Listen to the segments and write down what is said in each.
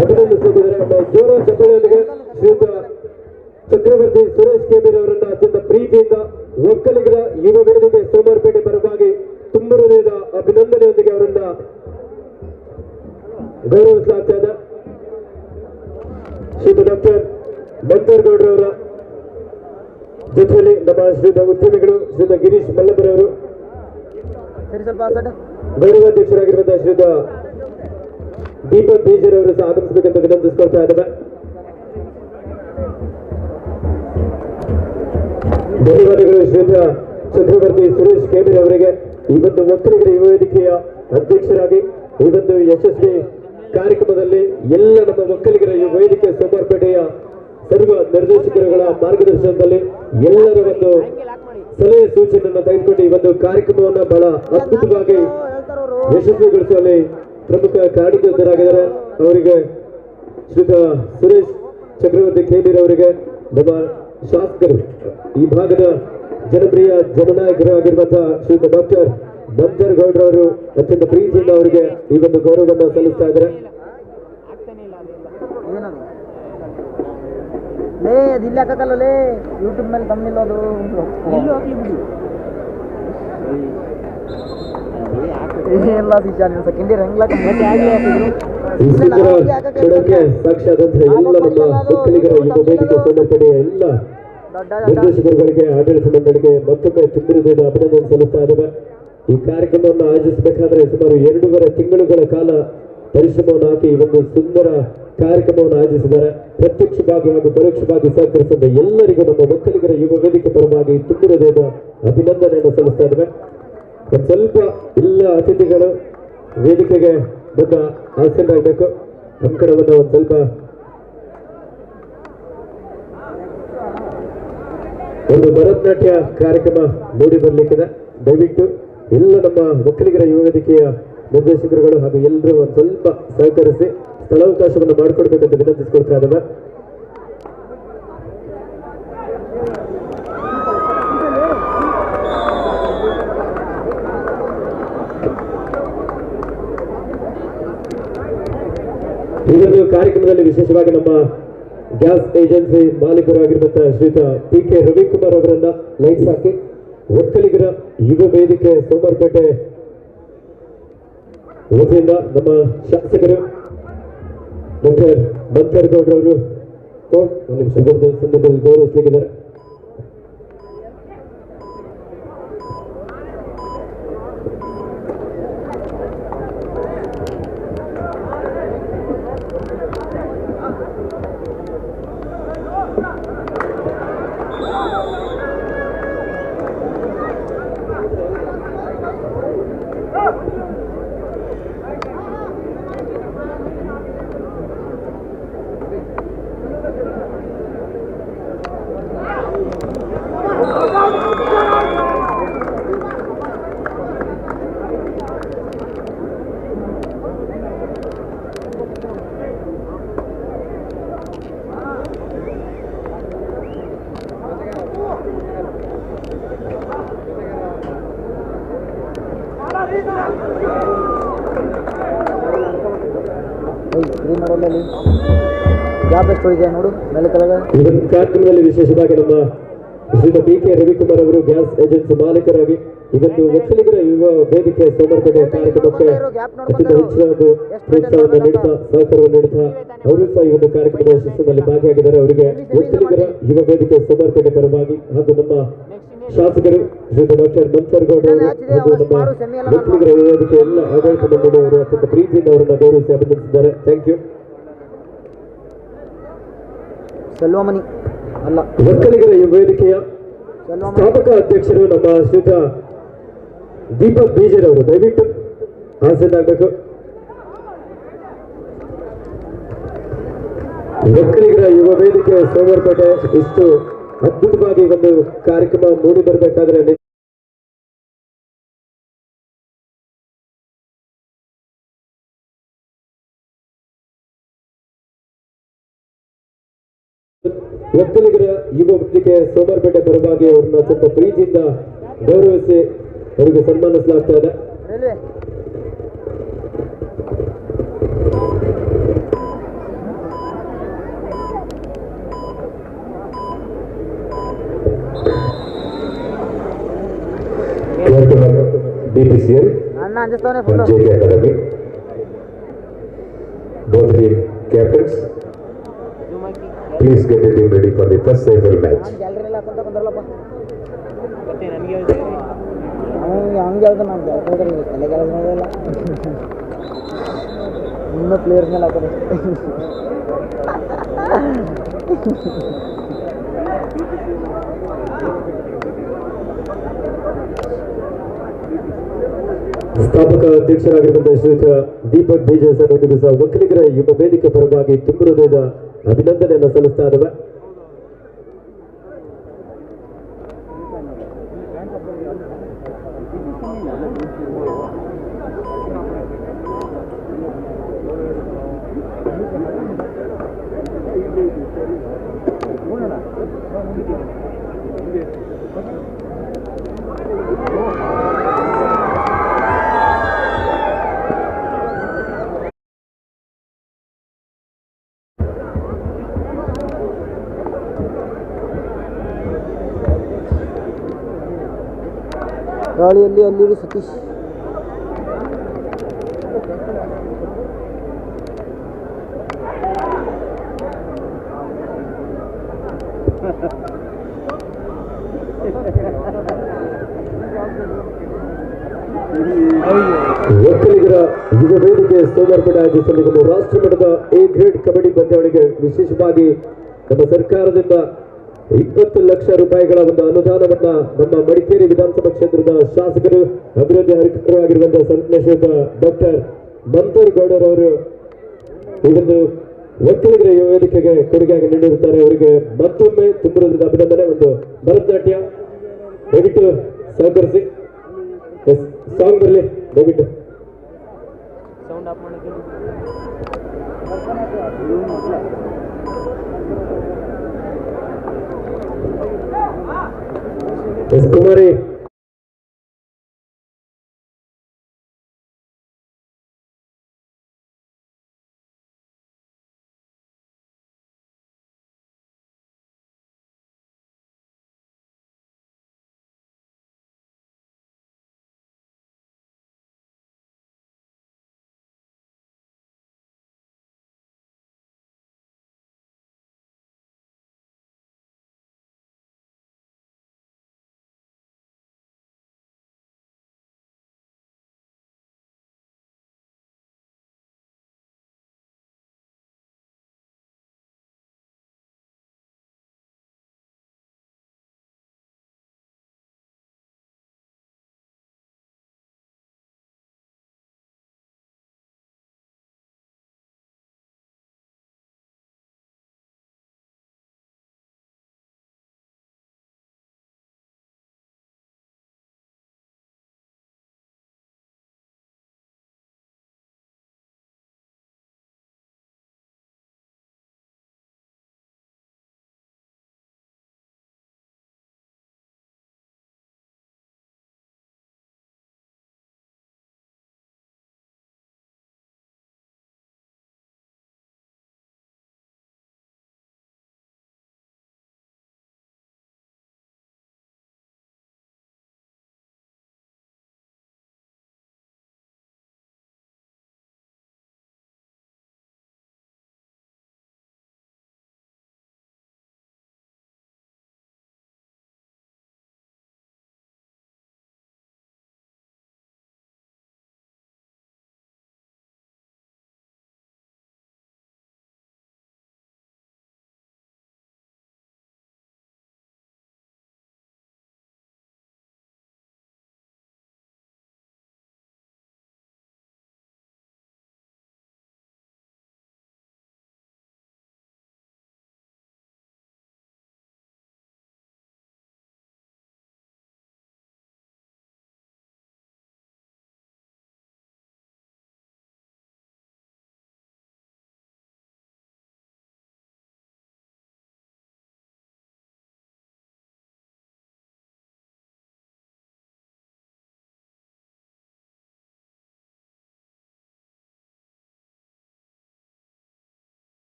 ಅಭಿನಂದಿಸುತ್ತಿದ್ದಾರೆ. ನಮ್ಮ ಜೋರ ಚಪ್ಪಳಿಯೊಂದಿಗೆ ಶ್ರೀಯುತ ಚಕ್ರವರ್ತಿ ಸುರೇಶ್ ಕೇಬೀರ್ ಅವರನ್ನ ಅತ್ಯಂತ ಪ್ರೀತಿಯಿಂದ ಒಕ್ಕಲಿಗರ ಯುವ ವೇದಿಕೆ ಸೋಮವಾರಪೇಟೆ ಪರವಾಗಿ ತುಂಬ ಹೃದಯದ ಅಭಿನಂದನೆಯೊಂದಿಗೆ ಅವರನ್ನ ಗೌರವಿಸಲಾಗ್ತಾ ಇದೆ. ಶ್ರೀಯುತ ಡಾಕ್ಟರ್ ಮಂತರ್ಗೌಡ್ರವರ ಜೊತೆಯಲ್ಲಿ ನಮ್ಮ ಶ್ರೀಯುತ ಉದ್ಯಮಿಗಳು ಶ್ರೀಯುತ ಗಿರೀಶ್ ಮಲ್ಲಪುರವರು, ಗೌರವಾಧ್ಯಕ್ಷರಾಗಿರುವಂತಹ ಶ್ರೀಯುತ ದೀಪಕ್ ಬೀಜರ್ ಅವರು ಸಹ ಆಗಮಿಸಬೇಕೆಂದು ವಿನಂತಿಸಿಕೊಳ್ತಾ ಇದ್ದಾರೆ. ಧನ್ಯವಾದಗಳು ಶ್ರೀಯುತ ಚಕ್ರವರ್ತಿ ಸುರೇಶ್ ಕೇಬೀರ್ ಅವರಿಗೆ ಈ ಒಂದು ಒಕ್ಕಲಿಗರ ಯುವ ವೇದಿಕೆಯ ಅಧ್ಯಕ್ಷರಾಗಿ ಈ ಒಂದು ಯಶಸ್ವಿ ಕಾರ್ಯಕ್ರಮದಲ್ಲಿ ಎಲ್ಲ ನಮ್ಮ ಒಕ್ಕಲಿಗರ ಯುವ ವೇದಿಕೆ ಸೋಮವಾರಪೇಟೆಯ ಸರ್ವ ನಿರ್ದೇಶಕರುಗಳ ಮಾರ್ಗದರ್ಶನದಲ್ಲಿ ಎಲ್ಲರ ಒಂದು ಸಲಹೆ ಸೂಚನೆಯನ್ನು ತೆಗೆದುಕೊಂಡು ಈ ಒಂದು ಕಾರ್ಯಕ್ರಮವನ್ನು ಬಹಳ ಅದ್ಭುತವಾಗಿ ಯಶಸ್ವಿಗೊಳಿಸುವಲ್ಲಿ ಪ್ರಮುಖ ಕಾರಣಕರ್ತರಾಗಿದ್ದಾರೆ. ಅವರಿಗೆ ಶ್ರೀಯುತ ಸುರೇಶ್ ಚಕ್ರವರ್ತಿ ಕೇಬೀರ್ ಅವರಿಗೆ ನಮ್ಮ ಶಾಸಕರು ಈ ಭಾಗದ ಜನಪ್ರಿಯ ಜನನಾಯಕರು ಆಗಿರುವಂತಹ ಶ್ರೀಯುತ ಡಾಕ್ಟರ್ ಮಂತರ್ಗೌಡ್ರವರು ಅತ್ಯಂತ ಪ್ರೀತಿಯಿಂದ ಅವರಿಗೆ ಈ ಒಂದು ಗೌರವವನ್ನು ಸಲ್ಲಿಸ್ತಾ ಇದ್ದಾರೆ. ಯೂಟ್ಯೂಬ್ ಮೇಲೆ ತಮ್ಮಿಲ್ಲೋದು ಸೆಕೆಂಡ್ ಇಯರ್ ಸಾಕ್ಷಾದಂತಹ ಎಲ್ಲ ನಮ್ಮ ಒಕ್ಕಲಿಗರ ಯುವ ವೇದಿಕೆ ಸೋಮವಾರಪೇಟೆಯ ಎಲ್ಲ ನಿರ್ದೇಶಕರುಗಳಿಗೆ ಆಡಳಿತ ಮಂಡಳಿಗೆ ಮತ್ತೊಮ್ಮೆ ತುಂಬಿರುವುದ ಅಭಿನಂದನೆ ಸಲ್ಲಿಸ್ತಾ ಇದ್ದೇವೆ. ಈ ಕಾರ್ಯಕ್ರಮವನ್ನು ಆಯೋಜಿಸಬೇಕಾದ್ರೆ ಸುಮಾರು 2.5 ತಿಂಗಳುಗಳ ಕಾಲ ಪರಿಶ್ರಮವನ್ನು ಹಾಕಿ ಈ ಒಂದು ಸುಂದರ ಕಾರ್ಯಕ್ರಮವನ್ನು ಆಯೋಜಿಸಿದ್ದಾರೆ. ಪ್ರತ್ಯಕ್ಷವಾಗಿ ಹಾಗೂ ಪರೋಕ್ಷವಾಗಿ ಸಹಕರಿಸಿದ ಎಲ್ಲರಿಗೂ ನಮ್ಮ ಒಕ್ಕಲಿಗರ ಯುವ ವೇದಿಕೆ ಪರವಾಗಿ ತುಂಬಿರುವುದ ಅಭಿನಂದನೆಯನ್ನು ಸಲ್ಲಿಸ್ತಾ ಇದ್ದೇವೆ. ಒಂದು ಸ್ವಲ್ಪ ಎಲ್ಲ ಅತಿಥಿಗಳು ವೇದಿಕೆಗೆ ಬಂದ ಆಸೀನರಾಗಬೇಕು. ನಮ್ಮ ಕಡೆವನ್ನು ಒಂದು ಸ್ವಲ್ಪ ಒಂದು ಭರತನಾಟ್ಯ ಕಾರ್ಯಕ್ರಮ ಮೂಡಿ ಬರಲಿಕ್ಕಿದೆ. ದಯವಿಟ್ಟು ಎಲ್ಲ ನಮ್ಮ ಒಕ್ಕಲಿಗರ ಯುವ ವೇದಿಕೆಯ ನಿರ್ದೇಶಕರುಗಳು ಹಾಗೂ ಎಲ್ಲರೂ ಒಂದು ಸ್ವಲ್ಪ ಸಹಕರಿಸಿ ಸ್ಥಳಾವಕಾಶವನ್ನು ಮಾಡಿಕೊಡ್ಬೇಕಂತ ವಿನಂತಿಸಿಕೊಳ್ತಾ ಇದ್ದೇವೆ. ಈ ಒಂದು ಕಾರ್ಯಕ್ರಮದಲ್ಲಿ ವಿಶೇಷವಾಗಿ ನಮ್ಮ ಗ್ಯಾಸ್ ಏಜೆನ್ಸಿ ಮಾಲೀಕರಾಗಿರುವಂತಹ ಶ್ರೀಯುತ PK ರವಿಕುಮಾರ್ ಅವರನ್ನ ಲೈಟ್ಸ್ ಹಾಕಿ ಒಕ್ಕಲಿಗರ ಯುವ ವೇದಿಕೆ ಸೋಮವಾರಪೇಟೆ ವತಿಯಿಂದ ನಮ್ಮ ಶಾಸಕರು ಡಾಕ್ಟರ್ ಮಂತರ್ಗೌಡ್ರವರು ಸಂದರ್ಭದಲ್ಲಿ ಗೌರವಿಸಲಿದ್ದಾರೆ. ನೋಡು ಮೇಲೆ ಕಾರ್ಯಕ್ರಮದಲ್ಲಿ ವಿಶೇಷವಾಗಿ ನಮ್ಮ ಶ್ರೀಯುತ PK ರವಿಕುಮಾರ್ ಅವರು ಗ್ಯಾಸ್ ಏಜೆನ್ಸಿ ಮಾಲೀಕರಾಗಿ ಇವತ್ತು ಒಕ್ಕಲಿಗರ ಯುವ ವೇದಿಕೆ ಸೋಮವಾರಪೇಟೆ ಕಾರ್ಯಕ್ರಮಕ್ಕೆ ಅತ್ಯಂತ ಹೆಚ್ಚಿನ ಒಂದು ಪ್ರೋತ್ಸಾಹವನ್ನು ನೀಡುತ್ತಾ ಸಹಕಾರವನ್ನು ನೀಡುತ್ತಾ ಅವರು ಸಹ ಈ ಒಂದು ಕಾರ್ಯಕ್ರಮದ ಯಶಸ್ಸಿನಲ್ಲಿ ಭಾಗಿಯಾಗಿದ್ದಾರೆ. ಅವರಿಗೆ ಒಕ್ಕಲಿಗರ ಯುವ ವೇದಿಕೆ ಸೋಮವಾರಪೇಟೆ ಪರವಾಗಿ ಹಾಗೂ ನಮ್ಮ ಶಾಸಕರು ಶ್ರೀಯುತ ಡಾಕ್ಟರ್ ಮಂತರ್ಗೌಡ್ರವರು ಹಾಗೂ ನಮ್ಮ ಒಕ್ಕಲಿಗರ ಯುವ ವೇದಿಕೆ ಎಲ್ಲ ಆಡಳಿತ ಮಂಡಳಿಯವರು ಅತ್ಯಂತ ಪ್ರೀತಿಯಿಂದ ಅವರನ್ನು ಗೌರವಿಸಿ ಅಭಿನಂದಿಸಿದ್ದಾರೆ. Thank you. ಸೆಲ್ವಮಣಿ ಅಲ್ಲ ಒಕ್ಕಲಿಗರ ಯುವ ವೇದಿಕೆಯ ಸ್ಥಾಪಕ ಅಧ್ಯಕ್ಷರು ನಮ್ಮ ಶ್ರೀಯುತ ದೀಪಕ್ ಬೀಜರ್ ಅವರು ದಯವಿಟ್ಟು ಹಾಸನಾಗಬೇಕು. ಒಕ್ಕಲಿಗರ ಯುವ ವೇದಿಕೆ ಸೋಮವಾರಪೇಟೆ ಇಷ್ಟು ಅದ್ಭುತವಾಗಿ ಒಂದು ಕಾರ್ಯಕ್ರಮ ಮೂಡಿ ಬರಬೇಕಾದ್ರೆ ಒಕ್ಕಲಿಗರ ಯುವ ವೇದಿಕೆ ಸೋಮವಾರಪೇಟೆ ಪರವಾಗಿ ಅವರನ್ನ ಸ್ವಲ್ಪ ಪ್ರೀತಿಯಿಂದ ಗೌರವಿಸಿ ಅವರಿಗೆ ಸನ್ಮಾನಿಸಲಾಗ್ತಾ ಇದೆ. KPCL ಅಣ್ಣ ಅಂಜಿಸ್ತವನೆ and full JK Academy. Both the captains, please get the team ready for the first semi match. ನಾನು ಗ್ಯಾಲರಿ ಎಲ್ಲ ಹಾಕೊಂತ ಬಂದ್ರಲ್ಲಪ್ಪ ಹಂಗೆ ಹೇಳ್ತಾನೆ ನಾನು ಗ್ಯಾಲರಿ ತಲೆ ಕೆಲಸ ಮಾಡೋದಿಲ್ಲ ಇನ್ನೂ ಪ್ಲೇಯರ್ಸ್ ಮೇಲೆ ಹಾಕೋದು ಸ್ಥಾಪಕ ಅಧ್ಯಕ್ಷರಾಗಿರುವಂತಹ ಶ್ರೀಯುತ ದೀಪಕ್ ಬೇಜಸ್ ಅವರಿಗೂ ಸಹ ಒಕ್ಕಲಿಗರ ಯುವ ವೇದಿಕೆ ಪರವಾಗಿ ತುಂಬ ಹೃದಯದ ಅಭಿನಂದನೆಯನ್ನು ಸಲ್ಲಿಸ್ತಾ ಇದ್ದಾವೆ. ಗಾಳಿಯಲ್ಲಿ ಅಲ್ಲಿರು ಸತೀಶ್ ಒಕ್ಕಲಿಗರ ಯುವ ವೇದಿಕೆ ಸೋಮವಾರಪೇಟೆ ಆಯೋಜಿಸಲಿರುವ ರಾಷ್ಟ್ರ ಮಟ್ಟದ ಎ ಗ್ರೇಡ್ ಕಬಡ್ಡಿ ಪಂದ್ಯಾವಳಿಗೆ ವಿಶೇಷವಾಗಿ ನಮ್ಮ ಸರ್ಕಾರದಿಂದ 20 ಲಕ್ಷ ರೂಪಾಯಿಗಳ ಒಂದು ಅನುದಾನವನ್ನ ನಮ್ಮ ಮಡಿಕೇರಿ ವಿಧಾನಸಭಾ ಕ್ಷೇತ್ರದ ಶಾಸಕರು ಅಭಿವೃದ್ಧಿ ಅಧಿಕಾರಿಯಾಗಿರುವಂತಹ ಸನ್ಮಾನ್ಯ ಡಾಕ್ಟರ್ ಮಂತೂರ್ ಗೌಡರವರು ಈ ಒಂದು ಒಕ್ಕಲಿಗರ ಯುವ ವೇದಿಕೆಗೆ ಕೊಡುಗೆಯಾಗಿ ನೀಡಿರುತ್ತಾರೆ. ಅವರಿಗೆ ಮತ್ತೊಮ್ಮೆ ತುಂಬ ಅಭಿನಂದನೆ. ಒಂದು ಭರತನಾಟ್ಯ ದಯವಿಟ್ಟು ಸಹಕರಿಸಿ. ಸಾಂಗ್ ಬರಲಿ ದಯವಿಟ್ಟು. ಸೌಂಡ್ ಆಫ್ ಮಾಡಿ ಕುಮಾರಿ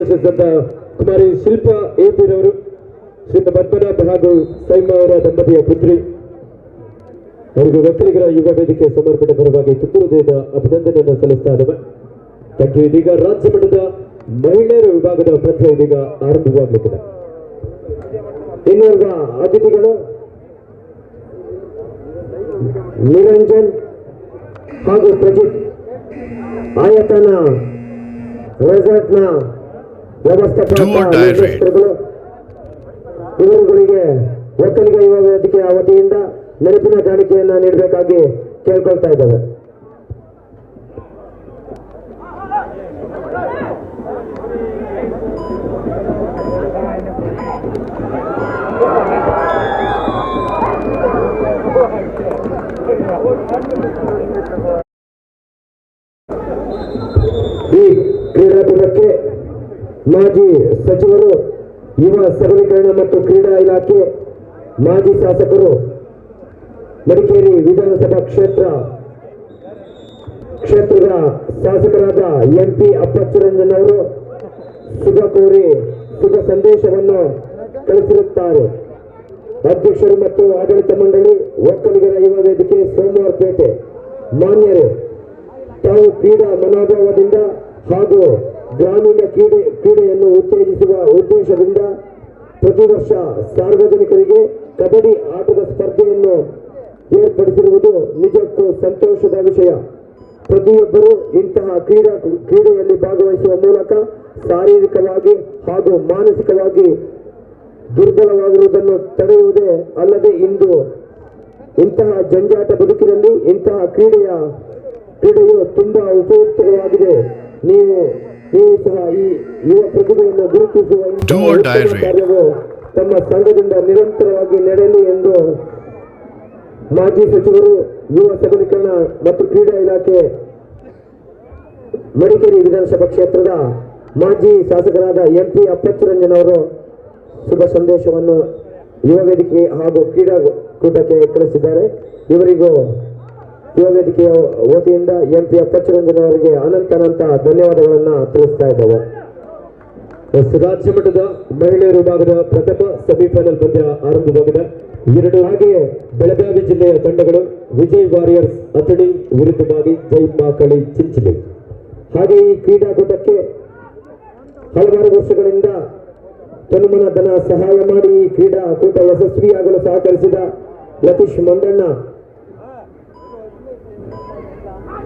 ಕುಮಾರಿ ಶಿಲ್ಪಾ ಎಪಿರವರು ಶ್ರೀಯುತ ಪದ್ಮನಾಭ ಹಾಗೂ ಸೈಮಾ ಅವರ ದಂಪತಿಯ ಪುತ್ರಿ ಅವರಿಗೆ ಒಕ್ಕಲಿಗರ ಯುವ ವೇದಿಕೆ ಸಮರ್ಪಣೆ ಪರವಾಗಿ ತುಂಬ ಹೃದಯದ ಅಭಿನಂದನೆಯನ್ನು ಸಲ್ಲಿಸ್ತಾ ಇದ್ದಾವೆ. Thank you. ಇದೀಗ ರಾಜ್ಯ ಮಟ್ಟದ ಮಹಿಳೆಯರ ವಿಭಾಗದ ಪಂದ್ಯ ಇದೀಗ ಆರಂಭವಾಗಲಿದೆ. ಇನ್ನೋರ್ವ ಅತಿಥಿಗಳು ನಿರಂಜನ್ ಹಾಗೂ ಪ್ರಜಿತ್ ಆಯತನ ರೆಸಾರ್ಟ್ನ ವ್ಯವಸ್ಥಾಪಕ ನಿರ್ದೇಶಕರುಗಳು ಇವರುಗಳಿಗೆ ಒಕ್ಕಲಿಗ ಯುವ ವೇದಿಕೆಯ ವತಿಯಿಂದ ನೆನಪಿನ ಕಾಣಿಕೆಯನ್ನ ನೀಡಬೇಕಾಗಿ ಕೇಳ್ಕೊಳ್ತಾ ಇದ್ದೇವೆ. ಈ ಕ್ರೀಡಾಕೂಟಕ್ಕೆ ಮಾಜಿ ಸಚಿವರು, ಯುವ ಸಬಲೀಕರಣ ಮತ್ತು ಕ್ರೀಡಾ ಇಲಾಖೆ, ಮಾಜಿ ಶಾಸಕರು, ಮಡಿಕೇರಿ ವಿಧಾನಸಭಾ ಕ್ಷೇತ್ರದ ಶಾಸಕರಾದ MP ಅಪ್ಪಚ್ಚುರಂಜನ್ ಅವರು ಶುಭ ಕೋರಿ ಶುಭ ಸಂದೇಶವನ್ನು ಕಳಿಸಿರುತ್ತಾರೆ. ಅಧ್ಯಕ್ಷರು ಮತ್ತು ಆಡಳಿತ ಮಂಡಳಿ, ಒಕ್ಕಲಿಗರ ಯುವ ವೇದಿಕೆ, ಸೋಮವಾರಪೇಟೆ ಮಾನ್ಯರೇ, ತಾವು ಕ್ರೀಡಾ ಮನೋಭಾವದಿಂದ ಹಾಗೂ ಗ್ರಾಮೀಣ ಕ್ರೀಡೆಯನ್ನು ಉತ್ತೇಜಿಸುವ ಉದ್ದೇಶದಿಂದ ಪ್ರತಿ ವರ್ಷ ಸಾರ್ವಜನಿಕರಿಗೆ ಕಬಡ್ಡಿ ಆಟದ ಸ್ಪರ್ಧೆಯನ್ನು ಏರ್ಪಡಿಸಿರುವುದು ನಿಜಕ್ಕೂ ಸಂತೋಷದ ವಿಷಯ. ಪ್ರತಿಯೊಬ್ಬರು ಇಂತಹ ಕ್ರೀಡೆಯಲ್ಲಿ ಭಾಗವಹಿಸುವ ಮೂಲಕ ಶಾರೀರಿಕವಾಗಿ ಹಾಗೂ ಮಾನಸಿಕವಾಗಿ ದುರ್ಬಲವಾಗಿರುವುದನ್ನು ತಡೆಯುವುದೇ ಅಲ್ಲದೆ ಇಂದು ಇಂತಹ ಜಂಜಾಟ ಬದುಕಿನಲ್ಲಿ ಇಂತಹ ಕ್ರೀಡೆಯು ತುಂಬಾ ಉಪಯುಕ್ತವಾಗಿದೆ. ನೀವು ಸಹ ಈ ಯುವ ಪ್ರತಿಭೆಯನ್ನು ಗುರುತಿಸುವ ಕಾರ್ಯವು ತಮ್ಮ ಸಂಘದಿಂದ ನಿರಂತರವಾಗಿ ನಡೆಯಲಿ ಎಂದು ಮಾಜಿ ಸಚಿವರು, ಯುವ ಸಬಲೀಕರಣ ಮತ್ತು ಕ್ರೀಡಾ ಇಲಾಖೆ, ಮಡಿಕೇರಿ ವಿಧಾನಸಭಾ ಕ್ಷೇತ್ರದ ಮಾಜಿ ಶಾಸಕರಾದ MP ಅಪ್ಪಚ್ಚುರಂಜನ್ ಅವರು ಶುಭ ಸಂದೇಶವನ್ನು ಯುವ ವೇದಿಕೆ ಹಾಗೂ ಕ್ರೀಡಾಕೂಟಕ್ಕೆ ಕಳಿಸಿದ್ದಾರೆ. ಇವರಿಗೂ ಯುವ ವೇದಿಕೆಯ ವತಿಯಿಂದ MP ಅಪ್ಪಚ್ಚುರಂಜನ್ ಅವರಿಗೆ ಅನಂತ ಧನ್ಯವಾದಗಳನ್ನು ತಿಳಿಸ್ತಾ ಇದ್ದೇವೆ. ರಾಜ್ಯ ಮಟ್ಟದ ಮಹಿಳೆಯರ ವಿಭಾಗದ ಪ್ರಥಮ ಸೆಮಿಫೈನಲ್ ಪಂದ್ಯ ಆರಂಭವಾಗಿದೆ. ಹಾಗೆಯೇ ಬೆಳಗಾವಿ ಜಿಲ್ಲೆಯ ತಂಡಗಳು ವಿಜಯ್ ವಾರಿಯರ್ಸ್ ಅಥಣಿ ವಿರುದ್ಧವಾಗಿ ಜೈ ಮಾಕಳಿ ಚಿಂಚಲಿ. ಹಾಗೆ ಈ ಕ್ರೀಡಾಕೂಟಕ್ಕೆ ಹಲವಾರು ವರ್ಷಗಳಿಂದ ತನುಮನ ಧನ ಸಹಾಯ ಮಾಡಿ ಈ ಕ್ರೀಡಾಕೂಟ ಯಶಸ್ವಿಯಾಗಲು ಸಹಕರಿಸಿದ ಲತೀಶ್ ಮಂದಣ್ಣ,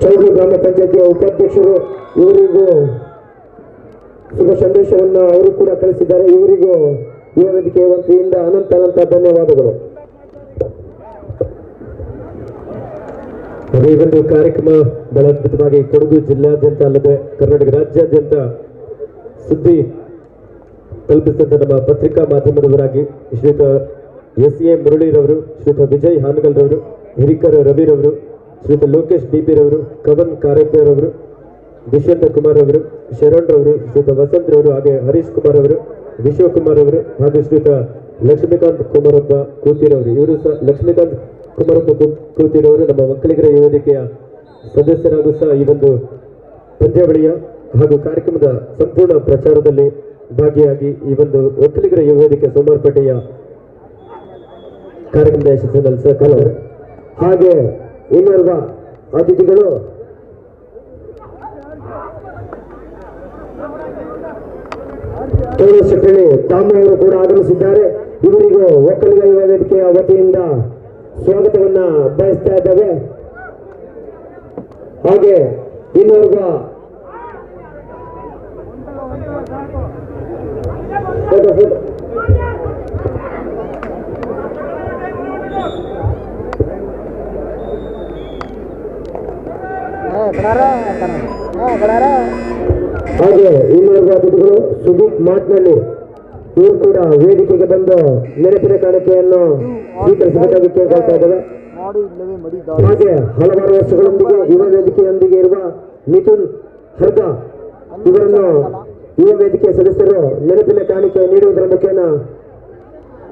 ಚೌಡು ಗ್ರಾಮ ಪಂಚಾಯತಿಯ ಉಪಾಧ್ಯಕ್ಷರು, ಇವರಿಗೂ ಶುಭ ಸಂದೇಶವನ್ನು ಅವರು ಕೂಡ ಕಳಿಸಿದ್ದಾರೆ. ಇವರಿಗೂ ಯುವ ವೇದಿಕೆಯ ವತಿಯಿಂದ ಅನಂತ ಧನ್ಯವಾದಗಳು. ಈ ಒಂದು ಕಾರ್ಯಕ್ರಮ ಬಹಳ ಅದ್ಭುತವಾಗಿ ಕೊಡಗು ಜಿಲ್ಲಾದ್ಯಂತ ಅಲ್ಲದೆ ಕರ್ನಾಟಕ ರಾಜ್ಯಾದ್ಯಂತ ಸುದ್ದಿ ಕಲ್ಪಿಸಿದಂತ ನಮ್ಮ ಪತ್ರಿಕಾ ಮಾಧ್ಯಮದವರಾಗಿ ಶ್ರೀಯುತ SA ಮುರಳೀರವರು, ಶ್ರೀಯುತ ವಿಜಯ್ ಹಾನಗಲ್ ರವರು, ಹಿರಿಕರ ರವಿರವರು, ಶ್ರೀಯುತ ಲೋಕೇಶ್ DP ರವರು, ಕವನ್ ಕಾರೇಪೇರವರು, ದುಷ್ಯಂತ ಕುಮಾರ್ ಅವರು, ಶರಣ್ ರವರು, ಶ್ರೀಯುತ ವಸಂತ್ ರವರು, ಹಾಗೆ ಹರೀಶ್ ಕುಮಾರ್ ಅವರು, ವಿಶ್ವಕುಮಾರ್ ಅವರು ಹಾಗೂ ಶ್ರೀಯುತ ಲಕ್ಷ್ಮೀಕಾಂತ್ ಕುಮಾರಪ್ಪ ಕೂತಿರವರು. ಇವರು ಸಹ ಲಕ್ಷ್ಮೀಕಾಂತ್ ಕುಮಾರಪ್ಪ ಕೂತಿರವರು ನಮ್ಮ ಒಕ್ಕಲಿಗರ ಯುವ ವೇದಿಕೆಯ ಸದಸ್ಯರಾಗೂ ಸಹ ಈ ಒಂದು ಪಂದ್ಯಾವಳಿಯ ಹಾಗೂ ಕಾರ್ಯಕ್ರಮದ ಸಂಪೂರ್ಣ ಪ್ರಚಾರದಲ್ಲಿ ಭಾಗಿಯಾಗಿ ಈ ಒಂದು ಒಕ್ಕಲಿಗರ ಯುವ ವೇದಿಕೆ ಸೋಮವಾರಪೇಟೆಯ ಕಾರ್ಯಕ್ರಮದ ಯಶಸ್ಸಿನಲ್ಲಿ ಸಹಕಾರ. ಹಾಗೆ ಇನ್ನೋರ್ವ ಅತಿಥಿಗಳು ಶೆಟ್ಟಳ್ಳಿ ತಾಮು ಅವರು ಕೂಡ ಆಗಮಿಸಿದ್ದಾರೆ. ಇವರಿಗೂ ಒಕ್ಕಲಿಗ ಯುವ ವೇದಿಕೆಯ ವತಿಯಿಂದ ಸ್ವಾಗತವನ್ನ ಬಯಸ್ತಾ ಇದ್ದೇವೆ. ಹಾಗೆ ಇನ್ನೋರ್ವ ಹಾಗೆ ಇನ್ನೋರ್ವ ಅತಿಥಿಗಳು ಸುದೀಪ್ ಮಾಟ್ನಳ್ಳಿ, ಇವರು ಕೂಡ ವೇದಿಕೆಗೆ ಬಂದು ನೆನಪಿನ ಕಾಣಿಕೆಯನ್ನು ಸ್ವೀಕರಿಸಬೇಕಾಗಿ ಕೇಳ್ಕೊಳ್ತಾ ಇದ್ದೇವೆ. ಹಾಗೆ ಹಲವಾರು ವರ್ಷಗಳೊಂದಿಗೆ ಯುವ ವೇದಿಕೆಯೊಂದಿಗೆ ಇರುವ ಮಿಥುನ್ ಹರ್ಗ ಇವರನ್ನು ಯುವ ವೇದಿಕೆಯ ಸದಸ್ಯರು ನೆನಪಿನ ಕಾಣಿಕೆ ನೀಡುವುದರ ಮುಖೇನ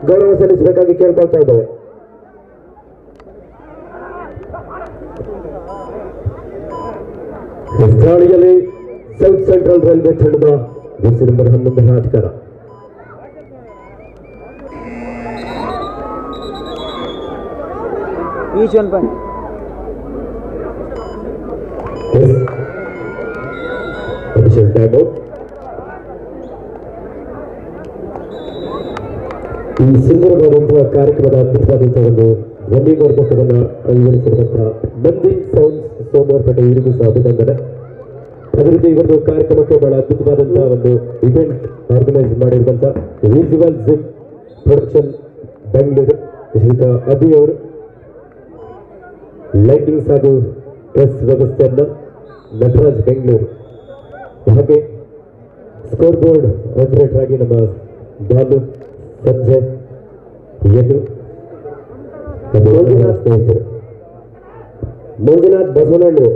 ಗೌರವ ಸಲ್ಲಿಸಬೇಕಾಗಿ ಕೇಳ್ಕೊಳ್ತಾ ಇದ್ದೇವೆ. ದಾಳಿಯಲ್ಲಿ ಸೌತ್ ಸೆಂಟ್ರಲ್ ರೈಲ್ವೆ ತಂಡದ ಜೆರ್ಸಿ ನಂಬರ್ 11 ಆಟಗಾರ. Each 1 point. Additional time out. ಈ ಸುಂದರವಾದಂತಹ ಕಾರ್ಯಕ್ರಮದ ಅದ್ಭುತವಾದಂತಹ ಒಂದು ಧ್ವನಿವರ್ಧಕವನ್ನು ಅಳವಡಿಸಿರುವಂತಹ ನಂದಿ ಸೌಂಡ್ಸ್ ಸೋಮವಾರಪೇಟೆ ಇವರಿಗೂ ಸಹ ಅಭಿನಂದನೆ. ಅದೇ ರೀತಿ ಇವತ್ತು ಕಾರ್ಯಕ್ರಮಕ್ಕೆ ಬಹಳ ಅದ್ಭುತವಾದಂತಹ ಒಂದು ಇವೆಂಟ್ ಆರ್ಗನೈಸ್ ಮಾಡಿರುವಂತಹ ವಿಜುವಲ್ ಜಿಪ್ ಪ್ರೊಡಕ್ಷನ್ ಬೆಂಗಳೂರು ಶ್ರೀಯುತ ಅಭಿ ಅವರು ಲೈಟಿಂಗ್ಸ್ ಹಾಗೂ ಪ್ರೆಸ್ ವ್ಯವಸ್ಥೆಯನ್ನ ನಟರಾಜ್ ಬೆಂಗಳೂರು, ಹಾಗೆ ಸ್ಕೋರ್ ಬೋರ್ಡ್ ಆಪರೇಟರ್ ಆಗಿ ನಮ್ಮ ಬಾಲು ಸಂಜಯ್ ಯದು ಸ್ನೇಹಿತರು ಮಂಜುನಾಥ್ ಬಸವನಹಳ್ಳಿ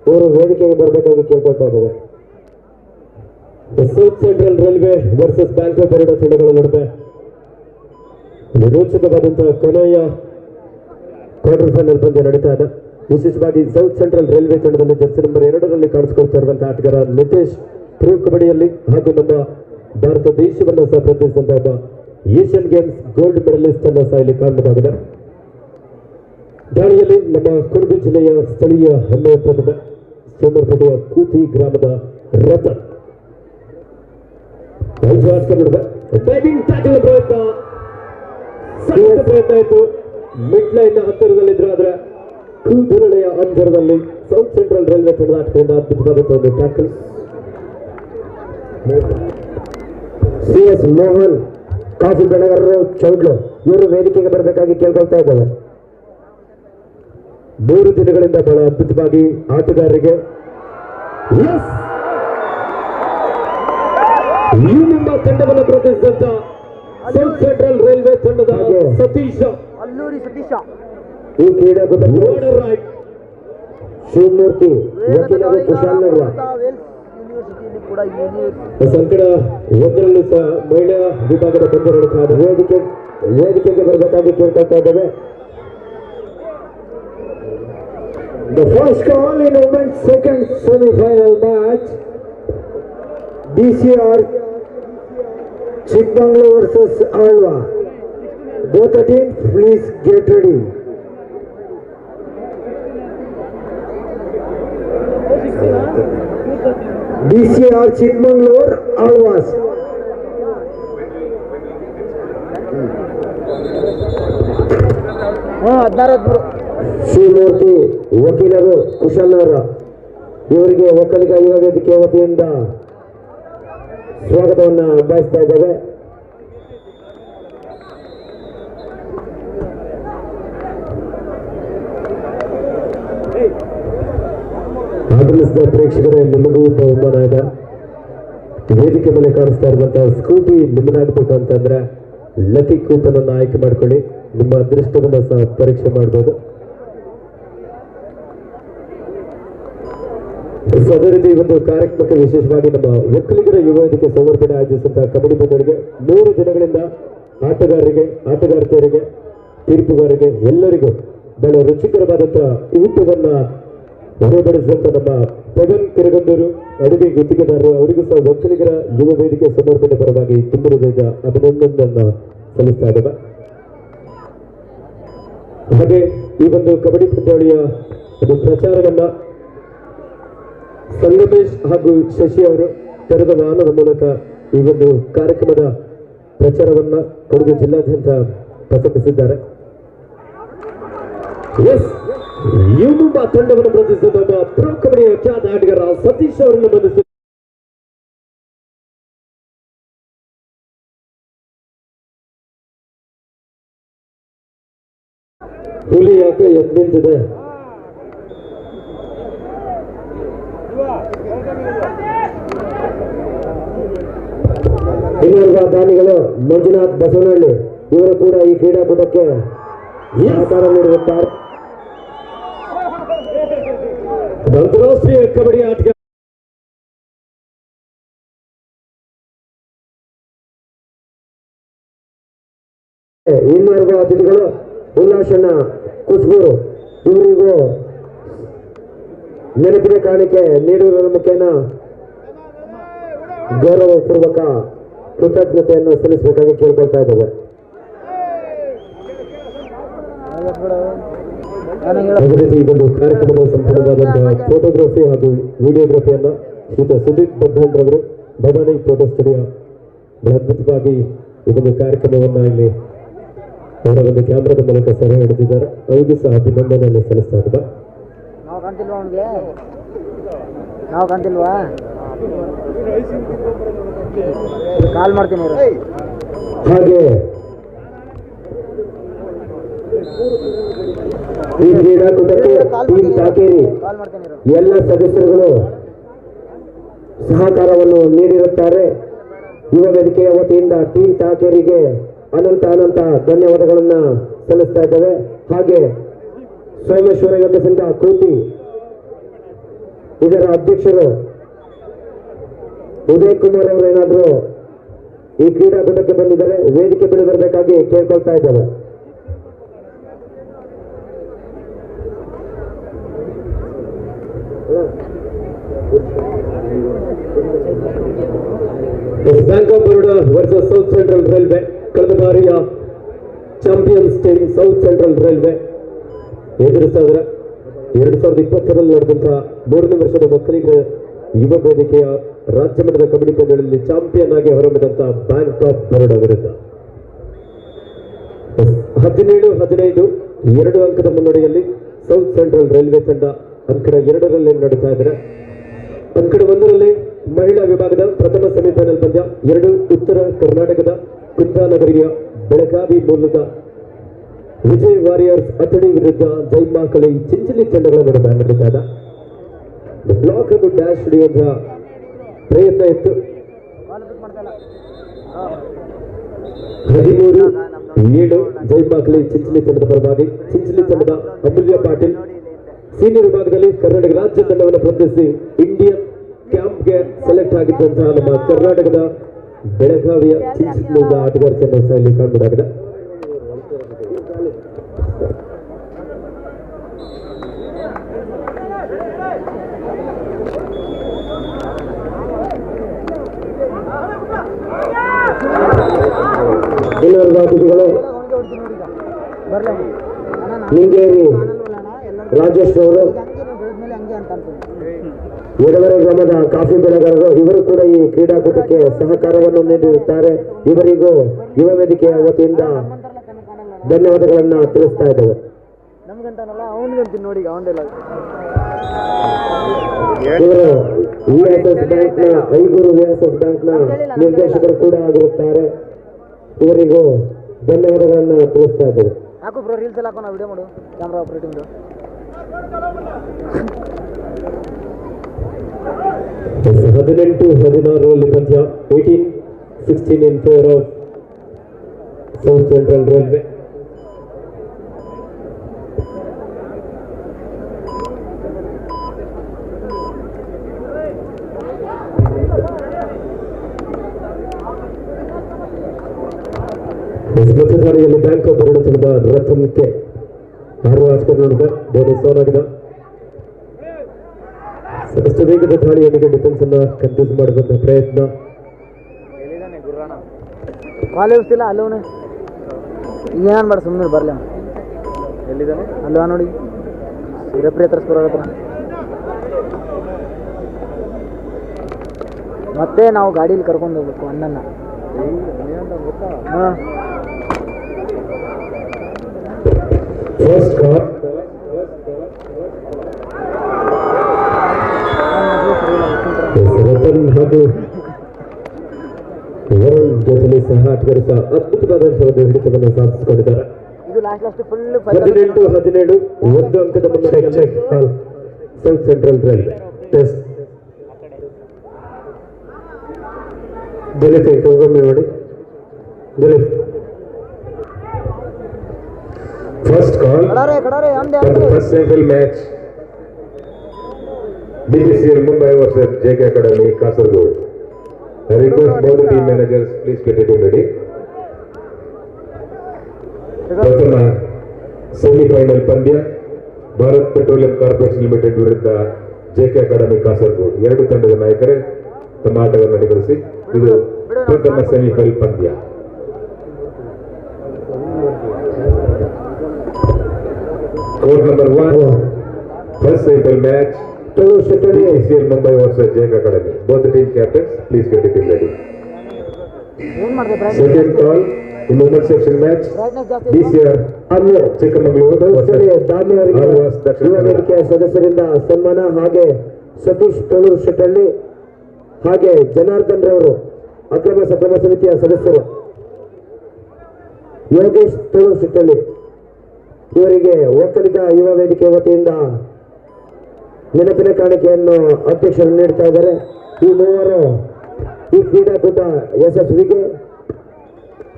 ಅವರು ವೇದಿಕೆಗೆ ಬರಬೇಕಾಗಿ ಕೇಳ್ಕೊಳ್ತಾ ಇದ್ದಾರೆ. South Central railway versus bank of Baroda ತಂಡಗಳ ನಡುವೆ ರೋಚಕವಾದಂತಹ ಕೊನೆಯ ಕ್ವಾರ್ಟರ್ ಫೈನಲ್ ಪಂದ್ಯ ನಡೀತಾ ಇದೆ. ವಿಶೇಷವಾಗಿ ಸೌತ್ ಸೆಂಟ್ರಲ್ ರೈಲ್ವೆ ತಂಡದಲ್ಲಿ ಜೆರ್ಸಿ ನಂಬರ್ 2 ಕಾಣಿಸಿಕೊಳ್ತಾ ಇರುವಂತಹ ಆಟಗಾರ ನಿತೇಶ್ ಥ್ರೋ ಕಬಡ್ಡಿಯಲ್ಲಿ ಹಾಗೂ ನಮ್ಮ ಭಾರತ ದೇಶವನ್ನು ಸಹ ಪ್ರತಿನಿಧಿಸಿದಂತಹ ಒಬ್ಬ ಏಷ್ಯನ್ ಗೇಮ್ಸ್ ಗೋಲ್ಡ್ ಮೆಡಲಿಸ್ಟ್ ಅನ್ನು ಸಹ ಇಲ್ಲಿ ಕಾಣಬಹುದಾಗಿದೆ. ದಾಳಿಯಲ್ಲಿ ನಮ್ಮ ಕೊಡಗು ಜಿಲ್ಲೆಯ ಸ್ಥಳೀಯ ಹೆಮ್ಮೆಯ ಪ್ರತಿಭೆ ಸೋಮವಾರಪೇಟೆಯ ಕೂತಿ ಗ್ರಾಮದ ರತನ್ ಡೈವಿಂಗ್ ಟ್ಯಾಕಲ್ ಪ್ರಯತ್ನ, ಸಣ್ಣ ಪ್ರಯತ್ನ ಇತ್ತು. ಮಿಡ್ ಲೈನ್ ಹತ್ತಿರದಲ್ಲಿದ್ರು, ಆದ್ರೆ ಕೂದಲೆಯ ಅಂತರದಲ್ಲಿ ಸೌತ್ ಸೆಂಟ್ರಲ್ ರೈಲ್ವೆ ತಂಡದ ಆಟದಿಂದ ಅದ್ಭುತವಾದಂತಹ ಒಂದು ಟ್ಯಾಕಲ್. CS ಮೋಹನ್ ಕಾಫಿ ಬೆಳೆಗಾರರು ಚೌಡ್ಲು ಇವರು ವೇದಿಕೆಗೆ ಬರಬೇಕಾಗಿ ಕೇಳ್ಕೊಳ್ತಾ ಇದ್ದಾರೆ. 3 ದಿನಗಳಿಂದ ಬಹಳ ಅದ್ಭುತವಾಗಿ ಆಟಗಾರರಿಗೆ ಈ ನಿಮ್ಮ ತಂಡವನ್ನು ಪ್ರತಿನಿಧಿಸಿದಂತ ಸೌತ್ ಸೆಂಟ್ರಲ್ ರೈಲ್ವೆ ತಂಡದ ಸತೀಶ ಅಲ್ಲೂರಿ ಸತೀಶ, ಈ ಕ್ರೀಡಾಕೂಟ ಶಿವಮೂರ್ತಿ ವಕೀಲರು ಕುಶಾಲನಗರ ಯೂನಿವರ್ಸಿಟಿಯಲ್ಲಿ ಕೂಡ ಸಂಕಟ 1ರಲ್ಲೂ ಸಹ ಮಹಿಳಾ ವಿಭಾಗದ ಪಂದ್ಯ ನಡೀತಾ ಇದೆ. ವೇದಿಕೆಗೆ ಬರಬೇಕಾಗಿ ಕೇಳ್ಕೊಳ್ತಾ ಇದ್ದೇವೆ. The first call in women's second semi-final match, DCR Chikmagalur versus Alva. Both the teams, please get ready. DCR Chikmagalur Alvas. Shivamurthy ವಕೀಲರು ಕುಶಾಲನಗರ ಇವರಿಗೆ ಒಕ್ಕಲಿಗ ಯುವ ವೇದಿಕೆ ವತಿಯಿಂದ ಸ್ವಾಗತವನ್ನು ಬಯಸ್ತಾ ಇದ್ದೇವೆ. ಆಗಮಿಸಿದ ಪ್ರೇಕ್ಷಕರೇ, ನಿಮಗೂ ಬಹುಮಾನ ಇದೆ. ವೇದಿಕೆ ಮೇಲೆ ಕಾಣಿಸ್ತಾ ಇರುವಂತಹ ಸ್ಕೂಟಿ ನಿಮ್ಮದಾಗಬೇಕು ಅಂತಂದ್ರೆ ಲಕ್ಕಿ ಕೂಪನ್ ಅನ್ನು ಆಯ್ಕೆ ಮಾಡ್ಕೊಳ್ಳಿ. ನಿಮ್ಮ ಅದೃಷ್ಟವನ್ನು ಸಹ ಪರೀಕ್ಷೆ ಮಾಡಬಹುದು. ಅದೇ ರೀತಿ ಈ ಒಂದು ಕಾರ್ಯಕ್ರಮಕ್ಕೆ ವಿಶೇಷವಾಗಿ ನಮ್ಮ ಒಕ್ಕಲಿಗರ ಯುವ ವೇದಿಕೆ ಸೋಮವಾರಪೇಟೆ ಆಯೋಜಿಸಿದಂತಹ ಕಬಡ್ಡಿ ಪಂದ್ಯಗಳಿಗೆ 3 ದಿನಗಳಿಂದ ಆಟಗಾರರಿಗೆ, ಆಟಗಾರ್ತಿಯರಿಗೆ, ತೀರ್ಪುಗಾರರಿಗೆ ಎಲ್ಲರಿಗೂ ಬಹಳ ರುಚಿಕರವಾದಂತಹ ಊಟವನ್ನ ಹೊರಬಡಿಸಿದಂತ ನಮ್ಮ ಪವನ್ ಕಿರಗಂದೂರು ಅಡುಗೆ ಗುತ್ತಿಗೆದಾರರು ಅವರಿಗೂ ಸಹ ಒಕ್ಕಲಿಗರ ಯುವ ವೇದಿಕೆ ಸೋಮವಾರಪೇಟೆ ಪರವಾಗಿ ತುಂಬ ಹೃದಯದ ಅಭಿನಂದನೆಯನ್ನ ಸಲ್ಲಿಸ್ತಾ ಇದ್ದೇವೆ. ಹಾಗೆ ಈ ಒಂದು ಕಬಡ್ಡಿ ಪಂದ್ಯಾವಳಿಯ ಒಂದು ಪ್ರಚಾರವನ್ನ ಸಂಗಮೇಶ್ ಹಾಗೂ ಶಶಿ ಅವರು ತೆರೆದ ವಾಹನದ ಮೂಲಕ ಈ ಒಂದು ಕಾರ್ಯಕ್ರಮದ ಪ್ರಚಾರವನ್ನ ಕೊಡಗು ಜಿಲ್ಲಾದ್ಯಂತ ಪ್ರಕಟಿಸಿದ್ದಾರೆ. ಯುವ ತಂಡವನ್ನು ಪ್ರತಿನಿಧಿಸಿದ ಒಬ್ಬ ಪ್ರೊ ಕಬಡ್ಡಿಯ ಖ್ಯಾತ ಆಟಗಾರ ಸತೀಶ್ ಅವರನ್ನು ಬಂಧಿಸಿ ಹುಲಿ ಯಾಕೆ ಎದ್ದು ನಿಂತಿದೆ. ಇನ್ನೋರ್ವ ದಾನಿಗಳು ಮಂಜುನಾಥ್ ಬಸವನಹಳ್ಳಿ ಇವರು ಕೂಡ ಈ ಕ್ರೀಡಾಕೂಟಕ್ಕೆ ಸಹಕಾರ ನೀಡುತ್ತಾರೆ. ಅಂತಾರಾಷ್ಟ್ರೀಯ ಕಬಡ್ಡಿ ಆಟಗಾರ ಇನ್ನೋರ್ವ ಅತಿಥಿಗಳು ಉಲ್ಲಾಸಣ್ಣ ಕುಸ್ಬೂರು ಇವರಿಗೂ ನೆನಪಿನ ಕಾಣಿಕೆ ನೀಡುವುದರ ಮುಖೇನ ಗೌರವಪೂರ್ವಕ ಕೃತಜ್ಞತೆಯನ್ನು ಸಲ್ಲಿಸಬೇಕಾಗಿ ಕೇಳ್ಕೊಳ್ತಾ ಇದ್ದೇವೆ. ಅದೇ ರೀತಿ ಇದೊಂದು ಕಾರ್ಯಕ್ರಮದ ಸಂಪೂರ್ಣವಾದಂತಹ ಫೋಟೋಗ್ರಫಿ ಹಾಗೂ ವಿಡಿಯೋಗ್ರಫಿಯನ್ನ ಶ್ರೀಯುತ ಸುದೀಪ್ ಬಬ್ಬನ್ರವರು ಭವಾನಿ ಫೋಟೋ ಸ್ಟುಡಿಯೋ ಅದ್ಭುತವಾಗಿ ಇದೊಂದು ಕಾರ್ಯಕ್ರಮವನ್ನ ಇಲ್ಲಿ ಅವರ ಒಂದು ಕ್ಯಾಮ್ರಾದ ಮೂಲಕ ಸೆರೆ ಹಿಡಿದಿದ್ದಾರೆ. ಅವರಿಗೂ ಸಹ ಅಭಿನಂದನೆಯನ್ನು ಸಲ್ಲಿಸ್ತಾ ಇದ್ದ. ನಾವು ಕಾಣ್ತಿಲ್ವಾ ಕಾಲ್ ಮಾಡ್ತೀನಿ ಹಾಗೆ ಈ ಕ್ರೀಡಾಕೂಟಕ್ಕೆ ಟೀಮ್ ತಾಕೇರಿ ಕಾಲ್ ಮಾಡ್ತೀನಿ ಎಲ್ಲ ಸದಸ್ಯರುಗಳು ಸಹಕಾರವನ್ನು ನೀಡಿರುತ್ತಾರೆ. ಯುವ ವೇದಿಕೆಯ ವತಿಯಿಂದ ಟೀಮ್ ತಾಕೇರಿಗೆ ಅನಂತ ಧನ್ಯವಾದಗಳನ್ನ ಸಲ್ಲಿಸ್ತಾ ಇದ್ದೇವೆ. ಹಾಗೆ ಸೋಮೇಶ್ವರ ಯೋಗ ಸಂಘ ಕೃತಿ ಇದರ ಅಧ್ಯಕ್ಷರು ಉದಯ್ ಕುಮಾರ್ ಅವರು ಏನಾದರೂ ಈ ಕ್ರೀಡಾಕೂಟಕ್ಕೆ ಬಂದಿದ್ದಾರೆ, ವೇದಿಕೆ ಬಳಿ ಬರಬೇಕಾಗಿ ಕೇಳ್ಕೊಳ್ತಾ ಇದ್ದೇವೆ. Bank of Baroda versus south Central railway. ಕಳೆದ ಬಾರಿಯ champions team south Central railway ಎದುರಿಸ್ತಾ ಇದ್ದಾರೆ. 2020ರಲ್ಲಿ ನಡೆದಂತಹ 3ನೇ ವರ್ಷದ ಮಕ್ಕಳಿಗೆ ಯುವ ವೇದಿಕೆಯ ರಾಜ್ಯ ಮಟ್ಟದ ಕಬಡ್ಡಿ ಪಂದ್ಯಗಳಲ್ಲಿ ಚಾಂಪಿಯನ್ ಆಗಿ ಹೊರಬಿದ್ದಂತಹ ಬ್ಯಾಂಕ್ ಆಫ್ ಬರೋಡಾ ವಿರುದ್ಧ 17-15 2 ಅಂಕದ ಮುನ್ನಡೆಯಲ್ಲಿ ಸೌತ್ ಸೆಂಟ್ರಲ್ ರೈಲ್ವೆ ತಂಡ ಅಂಕಡ 2ರಲ್ಲಿ ನಡೀತಾ ಇದ್ದಾರೆ. ಅಂಕಡ 1ರಲ್ಲಿ ಮಹಿಳಾ ವಿಭಾಗದ ಪ್ರಥಮ ಸೆಮಿಫೈನಲ್ ಪಂದ್ಯ 2 ಉತ್ತರ ಕರ್ನಾಟಕದ ಕುಂದಾನಗರಿಯ ಬೆಳಗಾವಿ ಮೂಲದ ವಿಜಯ್ ವಾರಿಯರ್ಸ್ ಅಥಣಿ ವಿರುದ್ಧ ಜೈಮಾಕಳಿ ಚಿಂಚಲಿ ತಂಡಗಳ ನಡುವೆ ನಡೀತಾ ಇದೆ. ಬ್ಲಾಕ್ ಹಾಗೂ ಡ್ಯಾಶ್ ಹಿಡಿಯುವಂತಹ ಪ್ರಯತ್ನ ಇತ್ತು. 13-7 ಜೈಮಾಕಳಿ ಚಿಂಚಲಿ ತಂಡದ ಪರವಾಗಿ. ಚಿಂಚಲಿ ತಂಡದ ಅಮೂಲ್ಯ ಪಾಟೀಲ್ ಸೀನಿಯರ್ ವಿಭಾಗದಲ್ಲಿ ಕರ್ನಾಟಕ ರಾಜ್ಯ ತಂಡವನ್ನು ಪ್ರತಿನಿಧಿಸಿ ಇಂಡಿಯನ್ ಕ್ಯಾಂಪ್ಗೆ ಸೆಲೆಕ್ಟ್ ಆಗಿದ್ದಂತಹ ನಮ್ಮ ಕರ್ನಾಟಕದ ಬೆಳಗಾವಿಯ ಚಿಂಚಲಿಯಿಂದ ಆಟಗಾರ ಸಹ ಇಲ್ಲಿ ಕಾಣಬಹುದಾಗಿದೆ. ಇನ್ನೋರ್ವ ಅತಿಥಿಗಳು ನಿಂಗೇರಿ ರಾಜೇಶ್ ಅವರು, ಎಡವರೆ ಗ್ರಾಮದ ಕಾಫಿ ಬೆಳೆಗಾರರು, ಇವರು ಕೂಡ ಈ ಕ್ರೀಡಾಕೂಟಕ್ಕೆ ಸಹಕಾರವನ್ನು ನೀಡಿರುತ್ತಾರೆ. ಇವರಿಗೂ ಯುವ ವೇದಿಕೆಯ ವತಿಯಿಂದ ಧನ್ಯವಾದಗಳನ್ನ ತಿಳಿಸ್ತಾ ಇದ್ದೇವೆ. ಇವರು ವಿಎಸ್ಎಸ್ ಬ್ಯಾಂಕ್ನ ಐಗೂರು ವಿಎಸ್ಎಸ್ ಬ್ಯಾಂಕ್ನ ನಿರ್ದೇಶಕರು ಕೂಡ ಆಗಿರುತ್ತಾರೆ. ಇವರಿಗೂ ಧನ್ಯವಾದಗಳನ್ನ ತಿಳಿಸ್ತಾ ಇದ್ದೇವೆ. ಹಾಕು ಬ್ರೋ, ರೀಲ್ಸ್ ಎಲ್ಲ ಹಾಕೋಣ, ವಿಡಿಯೋ ಮಾಡು ಕ್ಯಾಮ್ರಾ ಆಪರೇಟಿಂಗ್. 18-16 ಪಂದ್ಯ 18-16 in favor of South Central Railway. ಮಧ್ಯದಾರಿಯಲ್ಲಿ ಬ್ಯಾಂಕ್ ಆಫ್ ಬರೋಡಾ ತಂಡದ ರಥನ್ಗೆ 6 ಆಟಗಾರರು ಬೋನಸ್ ಆನ್ ಆಗಿದೆ. ಸಾಕಷ್ಟು ವೇಗದ ದಾಳಿಯೊಂದಿಗೆ ಡಿಫೆನ್ಸ್ ಅನ್ನ ಕನ್ಫ್ಯೂಸ್ ಮಾಡುವಂತಹ ಪ್ರಯತ್ನ. ಕಾಲೇ ಉಸ್ತಿಲ್ಲ ಅಲ್ಲವನೇ ಏನ್ ಮಾಡ ಸುಮ್ಮನೆ ಬರ್ಲಿ. ಎಲ್ಲಿದ್ದಾನೆ ಅಲ್ವಾ ನೋಡಿ, ರೆಫ್ರಿ ಹತ್ರ ಸ್ಕೋರ್ ಆಗತ್ತ. ಮತ್ತೆ ನಾವು ಗಾಡೀಲಿ ಕರ್ಕೊಂಡು ಹೋಗ್ಬೇಕು ಅಣ್ಣನ. ಹಾಂ ಫಸ್ಟ್ ಕಾಲ್ ರತನ್ ಹಾಗೂ ವರುಣ್ ಜೊತೆಲಿ ಸಹ ಆಟಗಾರರು ಸಹ ಅದ್ಭುತವಾದಂತಹ ಒಂದು ಹಿಡಿತವನ್ನು ಸಾಧಿಸಿಕೊಂಡಿದ್ದಾರೆ. ಇದು ಲಾಸ್ಟ್ ಫುಲ್ 18-17 1 ಅಂಕದ ಮುನ್ನಡೆಯಲ್ಲಿ ಸೌತ್ ಸೆಂಟ್ರಲ್ ರೈಲ್ವೆ. ದಿಲೀಪ್ ಒಮ್ಮೆ ನೋಡಿ. ದಿಲೀಪ್ ಫಸ್ಟ್ ಕಾಲ್ ಕಡಾರೆ ಅಂದೆ first central match BBCL Mumbai versus JK Academy Kasaragod. I request both the team managers please get the team ready. ಪ್ರಥಮ ಸೆಮಿಫೈನಲ್ ಪಂದ್ಯ ಭಾರತ್ ಪೆಟ್ರೋಲಿಯಂ ಕಾರ್ಪೊರೇಷನ್ ಲಿಮಿಟೆಡ್ ವಿರುದ್ಧ JK Academy Kasaragod. 2 ತಂಡದ ನಾಯಕರೇ ತಮ್ಮ ಆಟವನ್ನು ನಡೆಗೊಳಿಸಿ ಇದು ಪ್ರಥಮ ಸೆಮಿಫೈನಲ್ ಪಂದ್ಯ. Court number 1, first semi-final match, TCL Mumbai versus Jain Academy. Both the team captains, please get the team ready. ಏನು ಮಾಡಿದೆ brightness Second call, in women's section match, DCR Chikkamagaluru versus ದಾನಿ ಅವರಿಗೆ ಆಳ್ವಾಸ್ ದಕ್ಷಿಣ ಯುವ ಕನ್ನಡ. ವೇದಿಕೆಯ ಸದಸ್ಯರಿಂದ ಸನ್ಮಾನ, ಹಾಗೆ ಸತೀಶ್ ತೋಳೂರು ಶೆಟ್ಟಳ್ಳಿ ಹಾಗೆ ಜನಾರ್ದನ್ ರವರು ಅಕ್ರಮ ಸಕ್ರಮ ಸಮಿತಿಯ ಸದಸ್ಯರು, ಯೋಗೇಶ್ ತೋಳೂರು ಶೆಟ್ಟಳ್ಳಿ ಇವರಿಗೆ ಒಕ್ಕಲಿಗ ಯುವ ವೇದಿಕೆ ವತಿಯಿಂದ ನೆನಪಿನ ಕಾಣಿಕೆಯನ್ನು ಅಧ್ಯಕ್ಷರು ನೀಡ್ತಾ ಇದ್ದಾರೆ. ಈ ಮೂವರು ಈ ಕ್ರೀಡಾಕೂಟ ಯಶಸ್ವಿಗೆ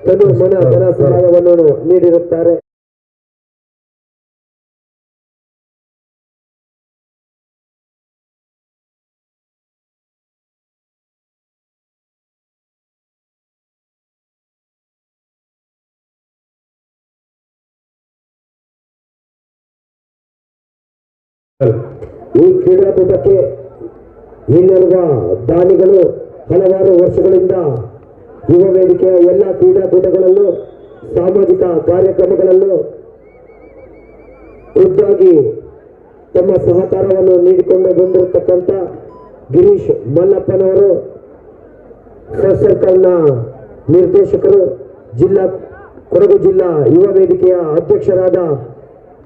ತನು ಮನ ಧನ ಸಹಾಯವನ್ನು ನೀಡಿರುತ್ತಾರೆ. ಈ ಕ್ರೀಡಾಕೂಟಕ್ಕೆ ಇನ್ನಿರುವ ದಾನಿಗಳು ಹಲವಾರು ವರ್ಷಗಳಿಂದ ಯುವ ವೇದಿಕೆಯ ಎಲ್ಲ ಕ್ರೀಡಾಕೂಟಗಳಲ್ಲೂ ಸಾಮಾಜಿಕ ಕಾರ್ಯಕ್ರಮಗಳಲ್ಲೂ ಖುದ್ದಾಗಿ ತಮ್ಮ ಸಹಕಾರವನ್ನು ನೀಡಿಕೊಂಡು ಬಂದಿರತಕ್ಕಂಥ ಗಿರೀಶ್ ಮಲ್ಲಪ್ಪನವರು, ಸರ್ಕಲ್ನ ನಿರ್ದೇಶಕರು, ಕೊಡಗು ಜಿಲ್ಲಾ ಯುವ ವೇದಿಕೆಯ ಅಧ್ಯಕ್ಷರಾದ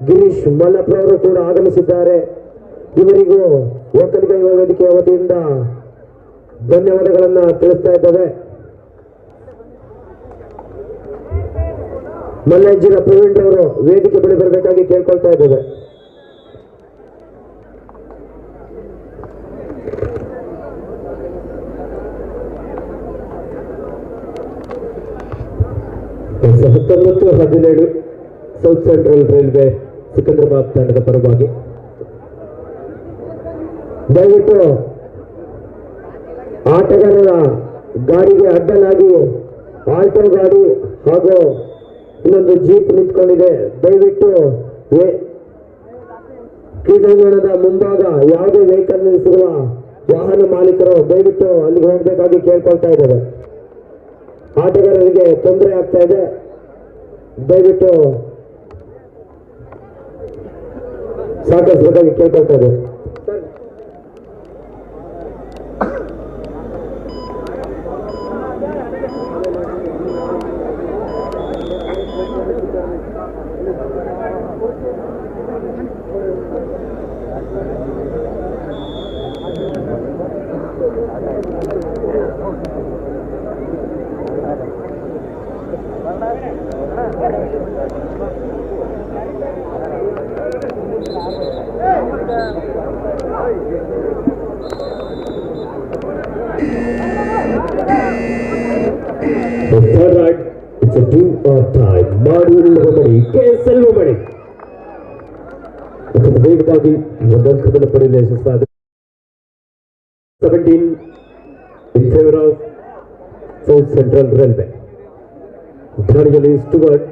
ಗಿರೀಶ್ ಮಲ್ಲಪ್ಪನವರು ಕೂಡ ಆಗಮಿಸಿದ್ದಾರೆ. ಇವರಿಗೂ ಒಕ್ಕಲಿಗ ಯುವ ವೇದಿಕೆಯ ವತಿಯಿಂದ ಧನ್ಯವಾದಗಳನ್ನು ತಿಳಿಸ್ತಾ ಇದ್ದೇವೆ. ಮಲ್ಲಜ್ಜಿನ ಪ್ರವೀಣ್ ಅವರು ವೇದಿಕೆ ಬಳಿ ಬರಬೇಕಾಗಿ ಕೇಳ್ಕೊಳ್ತಾ ಇದ್ದೇವೆ. ಹತ್ತೊಂಬತ್ತು 17 ಸೌತ್ ಸೆಂಟ್ರಲ್ ರೈಲ್ವೆ ಸಿಕಂದ್ರಾಬಾದ್ ತಂಡದ ಪರವಾಗಿ ದಯವಿಟ್ಟು ಆಟಗಾರರ ಗಾಡಿಗೆ ಅಡ್ಡಲಾಗಿ ಆಲ್ಟೋ ಗಾಡಿ ಹಾಗೂ ಇನ್ನೊಂದು ಜೀಪ್ ನಿಂತ್ಕೊಂಡಿದೆ. ದಯವಿಟ್ಟು ಕ್ರೀಡಾಂಗಣದ ಮುಂಭಾಗ ಯಾವುದೇ ವೆಹಿಕಲ್ ನಿಲ್ಲಿಸಿರುವ ವಾಹನ ಮಾಲೀಕರು ದಯವಿಟ್ಟು ಅಲ್ಲಿಗೆ ಹೋಗಬೇಕಾಗಿ ಕೇಳ್ಕೊಳ್ತಾ ಇದ್ದಾರೆ. ಆಟಗಾರರಿಗೆ ತೊಂದರೆ ಆಗ್ತಾ ಇದೆ, ದಯವಿಟ್ಟು ಸಹಕರಿಸಬೇಕಾಗಿ ಕೇಳ್ಕೊಳ್ತಾ ಇದೆ. The third right, it's a do or die. ಮಾಡಿ KSL ಮಾಡಿ ವೇಗವಾಗಿ ಒಂದಂಕವನ್ನು ಪಡೆಯಲು ಯಶಸ್ಸಾದ 17 in favor of South Central Railway. ದಾಳಿಯಲ್ಲಿ ಸ್ಟುವರ್ಟ್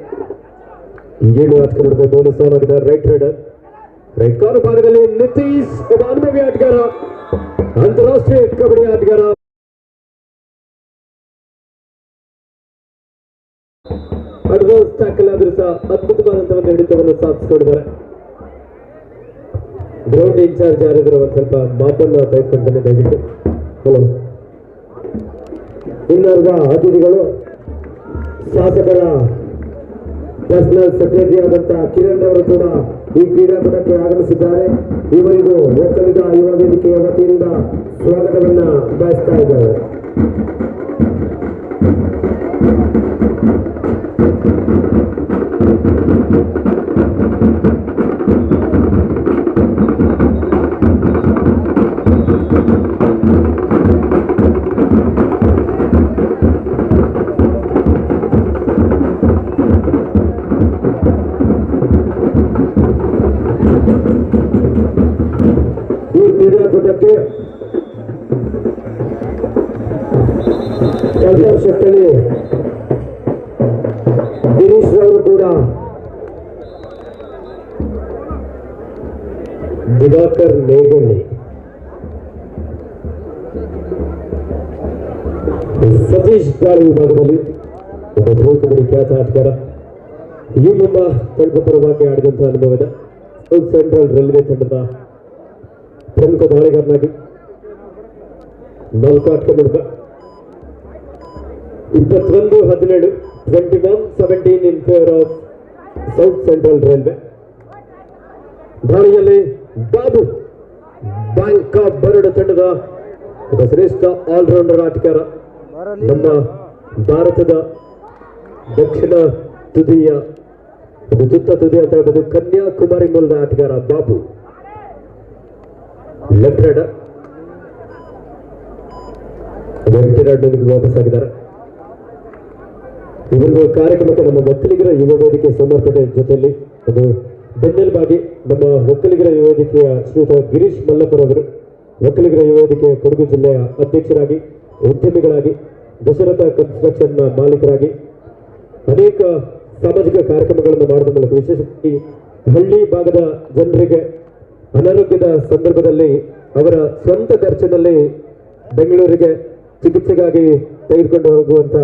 7 ಆಟಗಾರರ ಬೋನಸ್ ಆಗಿದೆ. ರೈಟ್ ರೈಡರ್ ರೈಟ್ ಕಾರ್ನರ್ ಭಾಗದಲ್ಲಿ ನಿತೀಶ್ ಒಬ್ಬ ಅನುಭವಿ ಆಟಗಾರ, ಅಂತಾರಾಷ್ಟ್ರೀಯ ಕಬಡ್ಡಿ ಆಟಗಾರ. ಅಡ್ವಾನ್ಸ್ ಟ್ಯಾಕಲ್ ಆದ್ರೂ ಸಹ ಅದ್ಭುತವಾದಂತಹ ಒಂದು ಹಿಡಿತವನ್ನು ಸಾಧಿಸಿಕೊಂಡಿದ್ದಾರೆ. ಗ್ರೌಂಡ್ ಇನ್ಚಾರ್ಜ್ ಯಾರಿದ್ರು ಒಂದು ಸ್ವಲ್ಪ ಮಾತನ್ನ ತೆಗೆದುಕೊಂಡು ದಯವಿಟ್ಟು. ಹಲೋ, ಇನ್ನೋರ್ವ ಅತಿಥಿಗಳು ಶಾಸಕರ ಪರ್ಸನಲ್ ಸೆಕ್ರೆಟರಿ ಆದಂತಹ ಕಿರಣ್ ಅವರು ಕೂಡ ಈ ಕ್ರೀಡಾಕೂಟಕ್ಕೆ ಆಗಮಿಸಿದ್ದಾರೆ. ಇವರಿಗೂ ಒಕ್ಕಲಿಗ ಯುವ ವೇದಿಕೆಯ ವತಿಯಿಂದ ಸ್ವಾಗತವನ್ನ ಬಯಸ್ತಾ ಇದ್ದಾರೆ. ಈ ಕ್ರೀಡಾಕೂಟಕ್ಕೆ ಶೆಟ್ಟಳ್ಳಿ ಗಿರೀಶ್ ಅವರು ಕೂಡ ದಿವಾಕರ್ ನೇಗಳ್ಳಿ ಸತೀಶ್ ಗಾಳಿ ವಿಭಾಗದಲ್ಲಿ ಒಬ್ಬ ಪ್ರೊ ಕಬಡ್ಡಿ ಖ್ಯಾತ ಆಟಗಾರ. ಈ ಮುನ್ನ ತಂಡದ ಪರವಾಗಿ ಆಡಿದಂತಹ ಅನುಭವದ ಸೌತ್ ಸೆಂಟ್ರಲ್ ರೈಲ್ವೆ ತಂಡದ ಪ್ರಮುಖ ದಾಳಿಗಾರನಾಗಿ 4 ಆಟ ಮೂಲಕ 21-17 21-17 in favour of south Central railway. ದಾಳಿಯಲ್ಲಿ ಬಾಬು ಬ್ಯಾಂಕ್ ಆಫ್ ಬರೋಡ ತಂಡದ ಒಬ್ಬ ಶ್ರೇಷ್ಠ ಆಲ್ರೌಂಡರ್ ಆಟಗಾರ. ನಮ್ಮ ಭಾರತದ ದಕ್ಷಿಣ ತುದಿಯ ಒಂದು ತುತ್ತ ತುದಿ ಅಂತ ಹೇಳ್ಬೋದು, ಕನ್ಯಾಕುಮಾರಿ ಮೂಲದ ಆಟಗಾರ ಬಾಬು. ಲೆಫ್ಟ್ ರೈಡರ್ ವೆಂಕಟರಾಡ್ನೊಂದಿಗೆ ವಾಪಸ್ ಆಗಿದ್ದಾರೆ. ಈ ಒಂದು ಕಾರ್ಯಕ್ರಮಕ್ಕೆ ನಮ್ಮ ಒಕ್ಕಲಿಗರ ಯುವ ವೇದಿಕೆ ಸಮರ್ಪಣೆ ಜೊತೆಯಲ್ಲಿ ಅದು ಬೆನ್ನೆಲುಬಾಗಿ ನಮ್ಮ ಒಕ್ಕಲಿಗರ ಯುವ ವೇದಿಕೆಯ ಶ್ರೀಯುತ ಗಿರೀಶ್ ಮಲ್ಲಪ್ಪರವರು ಒಕ್ಕಲಿಗರ ಯುವ ವೇದಿಕೆಯ ಕೊಡಗು ಜಿಲ್ಲೆಯ ಅಧ್ಯಕ್ಷರಾಗಿ, ಉದ್ಯಮಿಗಳಾಗಿ, ದಶರಥ ಕನ್ಸ್ಟ್ರಕ್ಷನ್ ಮಾಲೀಕರಾಗಿ ಅನೇಕ ಸಾಮಾಜಿಕ ಕಾರ್ಯಕ್ರಮಗಳನ್ನು ಮಾಡುವ ಮೂಲಕ ವಿಶೇಷವಾಗಿ ಹಳ್ಳಿ ಭಾಗದ ಜನರಿಗೆ ಅನಾರೋಗ್ಯದ ಸಂದರ್ಭದಲ್ಲಿ ಅವರ ಸ್ವಂತ ಖರ್ಚಿನಲ್ಲಿ ಬೆಂಗಳೂರಿಗೆ ಚಿಕಿತ್ಸೆಗಾಗಿ ತೆಗೆದುಕೊಂಡು ಹೋಗುವಂತ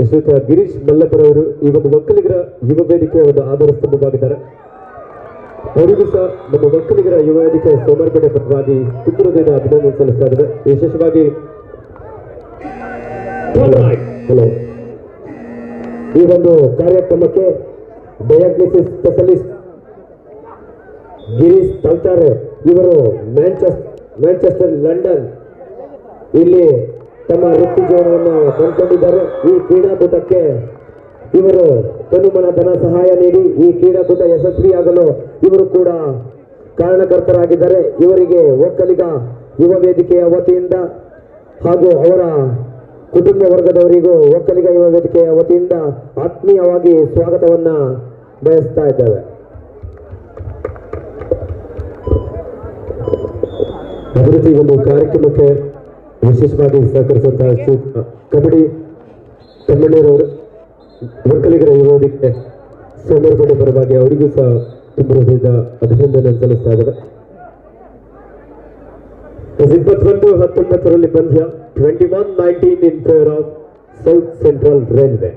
ಶ್ರೀಯುತ ಗಿರೀಶ್ ಮಲ್ಲಪ್ಪರವರು ಈ ಒಂದು ಒಕ್ಕಲಿಗರ ಯುವ ವೇದಿಕೆಯ ಒಂದು ಆಧಾರ ಸ್ತಂಭವಾಗಿದ್ದಾರೆ. ಅವರಿಗೂ ಸಹ ನಮ್ಮ ಒಕ್ಕಲಿಗರ ಯುವ ವೇದಿಕೆ ಸಮರ್ಪಣೆ ಪರವಾಗಿ ತುಂಬ ಹೃದಯದ ಅಭಿನಂದನೆ ಸಲ್ಲಿಸ್ತಾ ಇದ್ದಾರೆ. ವಿಶೇಷವಾಗಿ ಹಲೋ, ಈ ಒಂದು ಕಾರ್ಯಕ್ರಮಕ್ಕೆ ಡಯಾಗ್ನೋಸಿಸ್ ಸ್ಪೆಷಲಿಸ್ಟ್ ಗಿರೀಶ್ ತಲ್ತಾರೆ. ಇವರು ಮ್ಯಾಂಚೆಸ್ಟರ್, ಲಂಡನ್ ಇಲ್ಲಿ ತಮ್ಮ ವೃತ್ತಿ ಜೀವನವನ್ನು ಕಂಡುಕೊಂಡಿದ್ದಾರೆ. ಈ ಕ್ರೀಡಾಕೂಟಕ್ಕೆ ಇವರು ತನುಮನ ಧನ ಸಹಾಯ ನೀಡಿ ಈ ಕ್ರೀಡಾಕೂಟ ಯಶಸ್ವಿಯಾಗಲು ಇವರು ಕೂಡ ಕಾರಣಕರ್ತರಾಗಿದ್ದಾರೆ. ಇವರಿಗೆ ಒಕ್ಕಲಿಗ ಯುವ ವೇದಿಕೆಯ ವತಿಯಿಂದ ಹಾಗೂ ಅವರ ಕುಟುಂಬ ವರ್ಗದವರಿಗೂ ಒಕ್ಕಲಿಗ ಯುವ ವೇದಿಕೆಯ ವತಿಯಿಂದ ಆತ್ಮೀಯವಾಗಿ ಸ್ವಾಗತವನ್ನ ಬಯಸ್ತಾ ಇದ್ದೇವೆ. ಅಭಿವೃದ್ಧಿ ಒಂದು ಕಾರ್ಯಕ್ರಮಕ್ಕೆ ವಿಶೇಷವಾಗಿ ಸಹಕರಿಸುವಂತಹ ಕಬಡ್ಡಿ ತಮ್ಮಣ್ಣರವರು ಒಕ್ಕಲಿಗರ ಯುವ ವೇದಿಕೆ ಸಮರ್ಪಣೆ ಪರವಾಗಿ ಅವರಿಗೂ ಸಹ ತುಂಬ ಹೃದಯದ ಅಭಿನಂದನೆ ಸಲ್ಲಿಸ್ತಾ ಇದ್ದಾರೆ. 21-19 ಪಂದ್ಯ 21-19 in favour of south Central railway.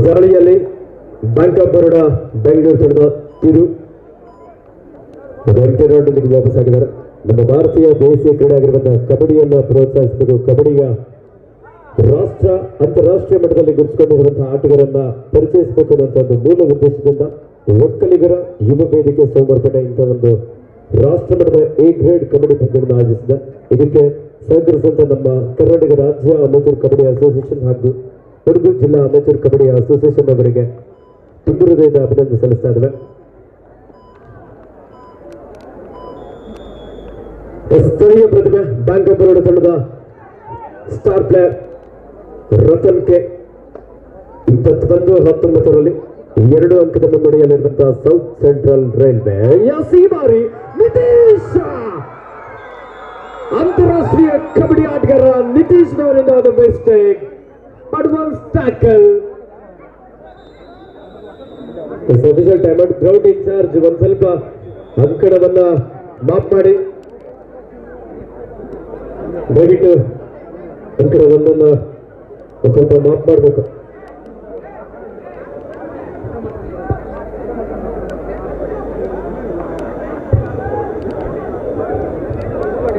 ದಾಳಿಯಲ್ಲಿ ಬ್ಯಾಂಕ್ ಆಫ್ ಬರೋಡ ಬೆಂಗಳೂರು ತಂಡದ ತಿರು ವೆಂಕಟರಾಡ್ನೊಂದಿಗೆ ವಾಪಸ್ ಆಗಿದ್ದಾರೆ. ನಮ್ಮ ಭಾರತೀಯ ದೇಶೀಯ ಕ್ರೀಡೆ ಆಗಿರುವಂತಹ ಕಬಡ್ಡಿಯನ್ನು ಪ್ರೋತ್ಸಾಹಿಸಬೇಕು, ಕಬಡ್ಡಿಯ ರಾಷ್ಟ್ರ ಅಂತಾರಾಷ್ಟ್ರೀಯ ಮಟ್ಟದಲ್ಲಿ ಗುರುತಿಸಿಕೊಂಡಿರುವಂತಹ ಆಟಗಾರರನ್ನ ಪರಿಚಯಿಸಬೇಕು ಅನ್ನುವಂಥ ಒಂದು ಮೂಲ ಉದ್ದೇಶದಿಂದ ಒಕ್ಕಲಿಗರ ಯುವ ವೇದಿಕೆ ಸಮರ್ಪಣೆ ಇಂಥ ಒಂದು ರಾಷ್ಟ್ರ ಮಟ್ಟದ ಎ ಗ್ರೇಡ್ ಕಬಡ್ಡಿ ಪಂದ್ಯವನ್ನು ಆಯೋಜಿಸಿದೆ. ಇದಕ್ಕೆ ಸಹಕರಿಸಿದಂತ ನಮ್ಮ ಕರ್ನಾಟಕ ರಾಜ್ಯ ಅಮೆಚೂರ್ ಕಬಡ್ಡಿ ಅಸೋಸಿಯೇಷನ್ ಹಾಗೂ ಕೊಡಗು ಜಿಲ್ಲಾ ಅಮೆಚೂರ್ ಕಬಡ್ಡಿ ಅಸೋಸಿಯೇಷನ್ ಅವರಿಗೆ ತುಂಬ ಹೃದಯದ ಅಭಿನಂದನೆ ಸಲ್ಲಿಸ್ತಾ ಇದ್ದೇವೆ. ಸ್ಥಳೀಯ ಪ್ರತಿಭೆ ಬ್ಯಾಂಕ್ ಆಫ್ ಬರೋಡ ತಂಡದ ಸ್ಟಾರ್ ಪ್ಲೇಯರ್ ರತನ್ ಕೆ 21-19 2 ಅಂಕದ ಮುನ್ನಡೆಯಲ್ಲಿರುವಂತಹ ಸೌತ್ ಸೆಂಟ್ರಲ್ ರೈಲ್ವೆ. ಈ ಬಾರಿ ನಿತೀಶ್ ಅಂತಾರಾಷ್ಟ್ರೀಯ ಕಬಡ್ಡಿ ಆಟಗಾರ ನಿತೀಶ್ ನವರಿಂದ ಒಂದು mistake, advance tackle. Official time out. Ground incharge ಒಂದ್ ಸ್ವಲ್ಪ ಅಂಕಣವನ್ನ ಮಾಪ್ ಮಾಡಿ ದಯವಿಟ್ಟು ಅಂಕಣ ಒಂದನ್ನ ಒಂದ್ ಸ್ವಲ್ಪ ಮಾಪ್ ಮಾಡಬೇಕು.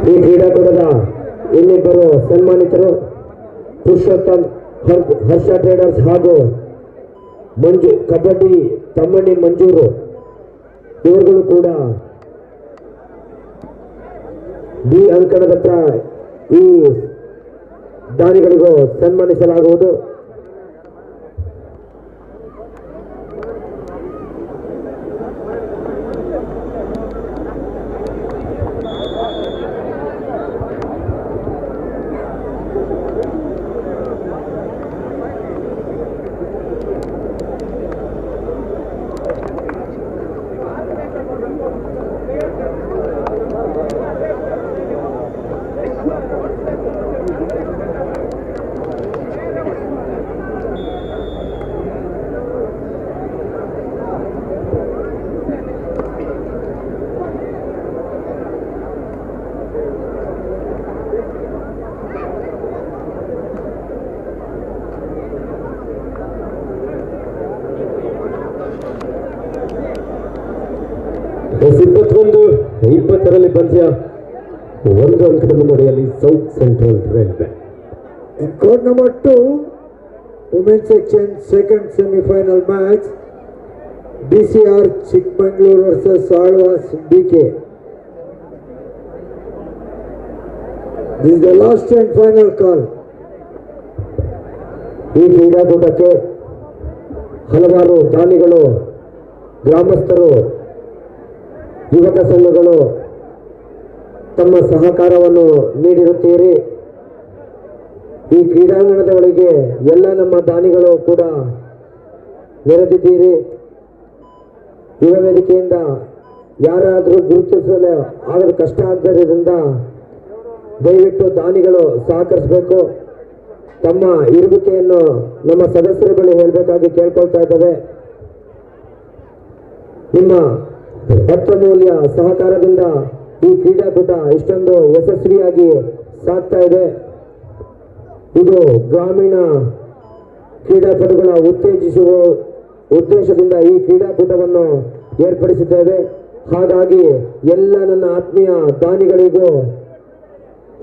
ಈ ಕ್ರೀಡಾಕೂಟದ ಇನ್ನಿಬ್ಬರು ಸನ್ಮಾನಿತರು ಪುರುಷೋತ್ತಮ್ ಹರ್ಷ ಟ್ರೇಡರ್ಸ್ ಹಾಗೂ ಮಂಜು ಕಬಡ್ಡಿ ತಮ್ಮಣ್ಣಿ ಮಂಜೂರು, ಇವರುಗಳು ಕೂಡ ಬಿ ಅಂಕಣದ ಹತ್ರ ಈ ದಾನಿಗಳಿಗೂ ಸನ್ಮಾನಿಸಲಾಗುವುದು. 21-20 ಪಂದ್ಯ 1 ಅಂಕದ ಮುನ್ನಡೆಯಲ್ಲಿ South Central Railway. In court number 2, women's section, second semi-final match, DCR Chikmagalur versus Alwas DK. This is the last and final call. ಈ ಕ್ರೀಡಾಕೂಟಕ್ಕೆ ಹಲವಾರು ದಾನಿಗಳು, ಗ್ರಾಮಸ್ಥರು, ಯುವಕ ಸಂಘಗಳು ತಮ್ಮ ಸಹಕಾರವನ್ನು ನೀಡಿರುತ್ತೀರಿ. ಈ ಕ್ರೀಡಾಂಗಣದ ಒಳಗೆ ಎಲ್ಲ ನಮ್ಮ ದಾನಿಗಳು ಕೂಡ ನೆರೆದಿದ್ದೀರಿ. ಯುವ ವೇದಿಕೆಯಿಂದ ಯಾರಾದರೂ ಗುರುತಿಸಲು ಆಗಲು ಕಷ್ಟ ಆದ್ದರಿಂದ ದಯವಿಟ್ಟು ದಾನಿಗಳು ಸಹಕರಿಸಬೇಕು. ತಮ್ಮ ಇರುವಿಕೆಯನ್ನು ನಮ್ಮ ಸದಸ್ಯರ ಬಳಿ ಹೇಳಬೇಕಾಗಿ ಕೇಳ್ಕೊಳ್ತಾ ಇದ್ದೇವೆ. ನಿಮ್ಮ ಅತ್ಯಮೂಲ್ಯ ಸಹಕಾರದಿಂದ ಈ ಕ್ರೀಡಾಕೂಟ ಇಷ್ಟೊಂದು ಯಶಸ್ವಿಯಾಗಿ ಸಾಗ್ತಾ ಇದೆ. ಇದು ಗ್ರಾಮೀಣ ಕ್ರೀಡಾಪಟುಗಳ ಉತ್ತೇಜಿಸುವ ಉದ್ದೇಶದಿಂದ ಈ ಕ್ರೀಡಾಕೂಟವನ್ನು ಏರ್ಪಡಿಸಿದ್ದೇವೆ. ಹಾಗಾಗಿ ಎಲ್ಲ ನನ್ನ ಆತ್ಮೀಯ ದಾನಿಗಳಿಗೂ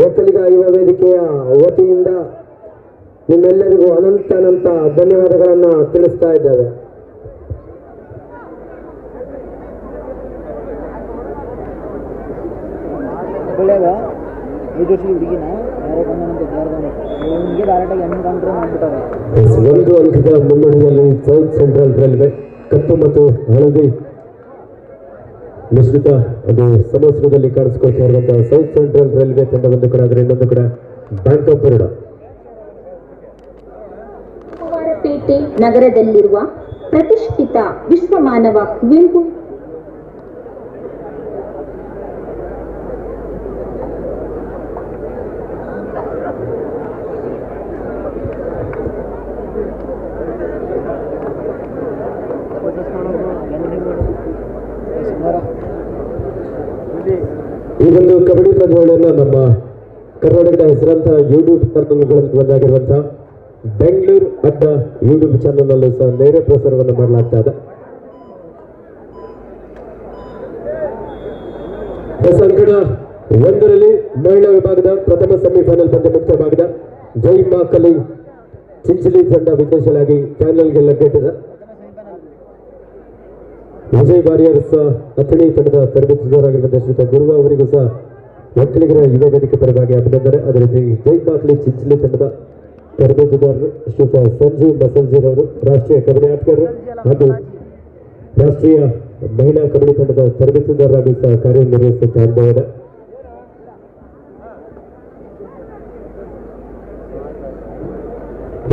ಒಕ್ಕಲಿಗ ಯುವ ವೇದಿಕೆಯ ವತಿಯಿಂದ ನಿಮ್ಮೆಲ್ಲರಿಗೂ ಅನಂತ ಧನ್ಯವಾದಗಳನ್ನು ತಿಳಿಸ್ತಾ ಇದ್ದೇವೆ. ಹುಬ್ಬಳ್ಳಿಯಾಗ 5 ವರ್ಷದ ಹುಡುಗಿನ ಯಾರೋ ಬಂದಂತೆ ನಿಮಗೆ ಡೈರೆಕ್ಟಾಗಿ ಎನ್ಕೌಂಟರ್ ಮಾಡಿಬಿಟ್ಟಾರೆ. 1 ಅಂಕದ ಮುನ್ನಡೆಯಲ್ಲಿ ಸೌತ್ ಸೆಂಟ್ರಲ್ ರೈಲ್ವೆ ಕಪ್ಪು ಮತ್ತು ಹಳದಿ ಮಿಶ್ರಿತ ಅದು ಸಮವಸ್ತ್ರದಲ್ಲಿ ಕಾಣಿಸಿಕೊಳ್ತಾ ಇರುವಂತಹ ಸೌತ್ ಸೆಂಟ್ರಲ್ ರೈಲ್ವೆ ತಂಡ ಒಂದು ಕಡೆ ಆದರೆ ಇನ್ನೊಂದು ಕಡೆ ಬ್ಯಾಂಕ್ ಆಫ್ ಬರೋಡಾ. ಪೇಟೆ ನಗರದಲ್ಲಿರುವ ಪ್ರತಿಷ್ಠಿತ ವಿಶ್ವಮಾನವ ಕುವೆಂಪು ಈ ಒಂದು ಕಬಡ್ಡಿ ಪಂದ್ಯಾವಳಿಯನ್ನು ನಮ್ಮ ಕರ್ನಾಟಕದ ಹೆಸರಂತಹ ಯೂಟ್ಯೂಬ್ ಚಾನಲ್ಗಳಲ್ಲಿ ಒಂದಾಗಿರುವಂತಹ ಬೆಂಗಳೂರು ಅಡ್ಡ ಯೂಟ್ಯೂಬ್ ಚಾನಲ್ನಲ್ಲೂ ಸಹ ನೇರ ಪ್ರಸಾರವನ್ನು ಮಾಡಲಾಗ್ತಾ ಇದೆ. ಸಂಕಟ 1ರಲ್ಲಿ ಮಹಿಳಾ ವಿಭಾಗದ ಪ್ರಥಮ ಸೆಮಿಫೈನಲ್ ಪಂದ್ಯ ಮುಕ್ತವಾಗಿದೆ. ಜೈ ಮಾಕಲಿ ಚಿಂಚಲಿ ತಂಡ ವಿದೇಶಿಯಾಗಿ ಫೈನಲ್ಗೆ ಲಗ್ಗೆಟ್ಟಿದೆ. ವಿಜಯ್ ವಾರಿಯರ್ಸ್ ಅಥಣಿ ತಂಡದ ತರಬೇತುದಾರರಾಗಿರುವಂತಹ ಶ್ರೀಯುತ ಗುರುವ ಅವರಿಗೂ ಸಹ ಒಕ್ಕಲಿಗರ ಯುವ ವೇದಿಕೆ ಪರವಾಗಿ ಅಭಿನಂದನೆ. ಅದೇ ರೀತಿ ಜೈ ಮಾಕಲಿ ಚಿಂಚಲಿ ತಂಡದ ತರಬೇತುದಾರರು ಶ್ರೀಯುತ ಸಂಜೀವ್ ಬಸಂಜೀರವರು, ರಾಷ್ಟ್ರೀಯ ಕಬಡ್ಡಿ ಆಟಗಾರರು ಹಾಗೂ ರಾಷ್ಟ್ರೀಯ ಮಹಿಳಾ ಕಬಡ್ಡಿ ತಂಡದ ತರಬೇತುದಾರರಾಗಿ ಸಹ ಕಾರ್ಯನಿರ್ವಹಿಸುವಂತ ಅನುಭವ ಇದೆ.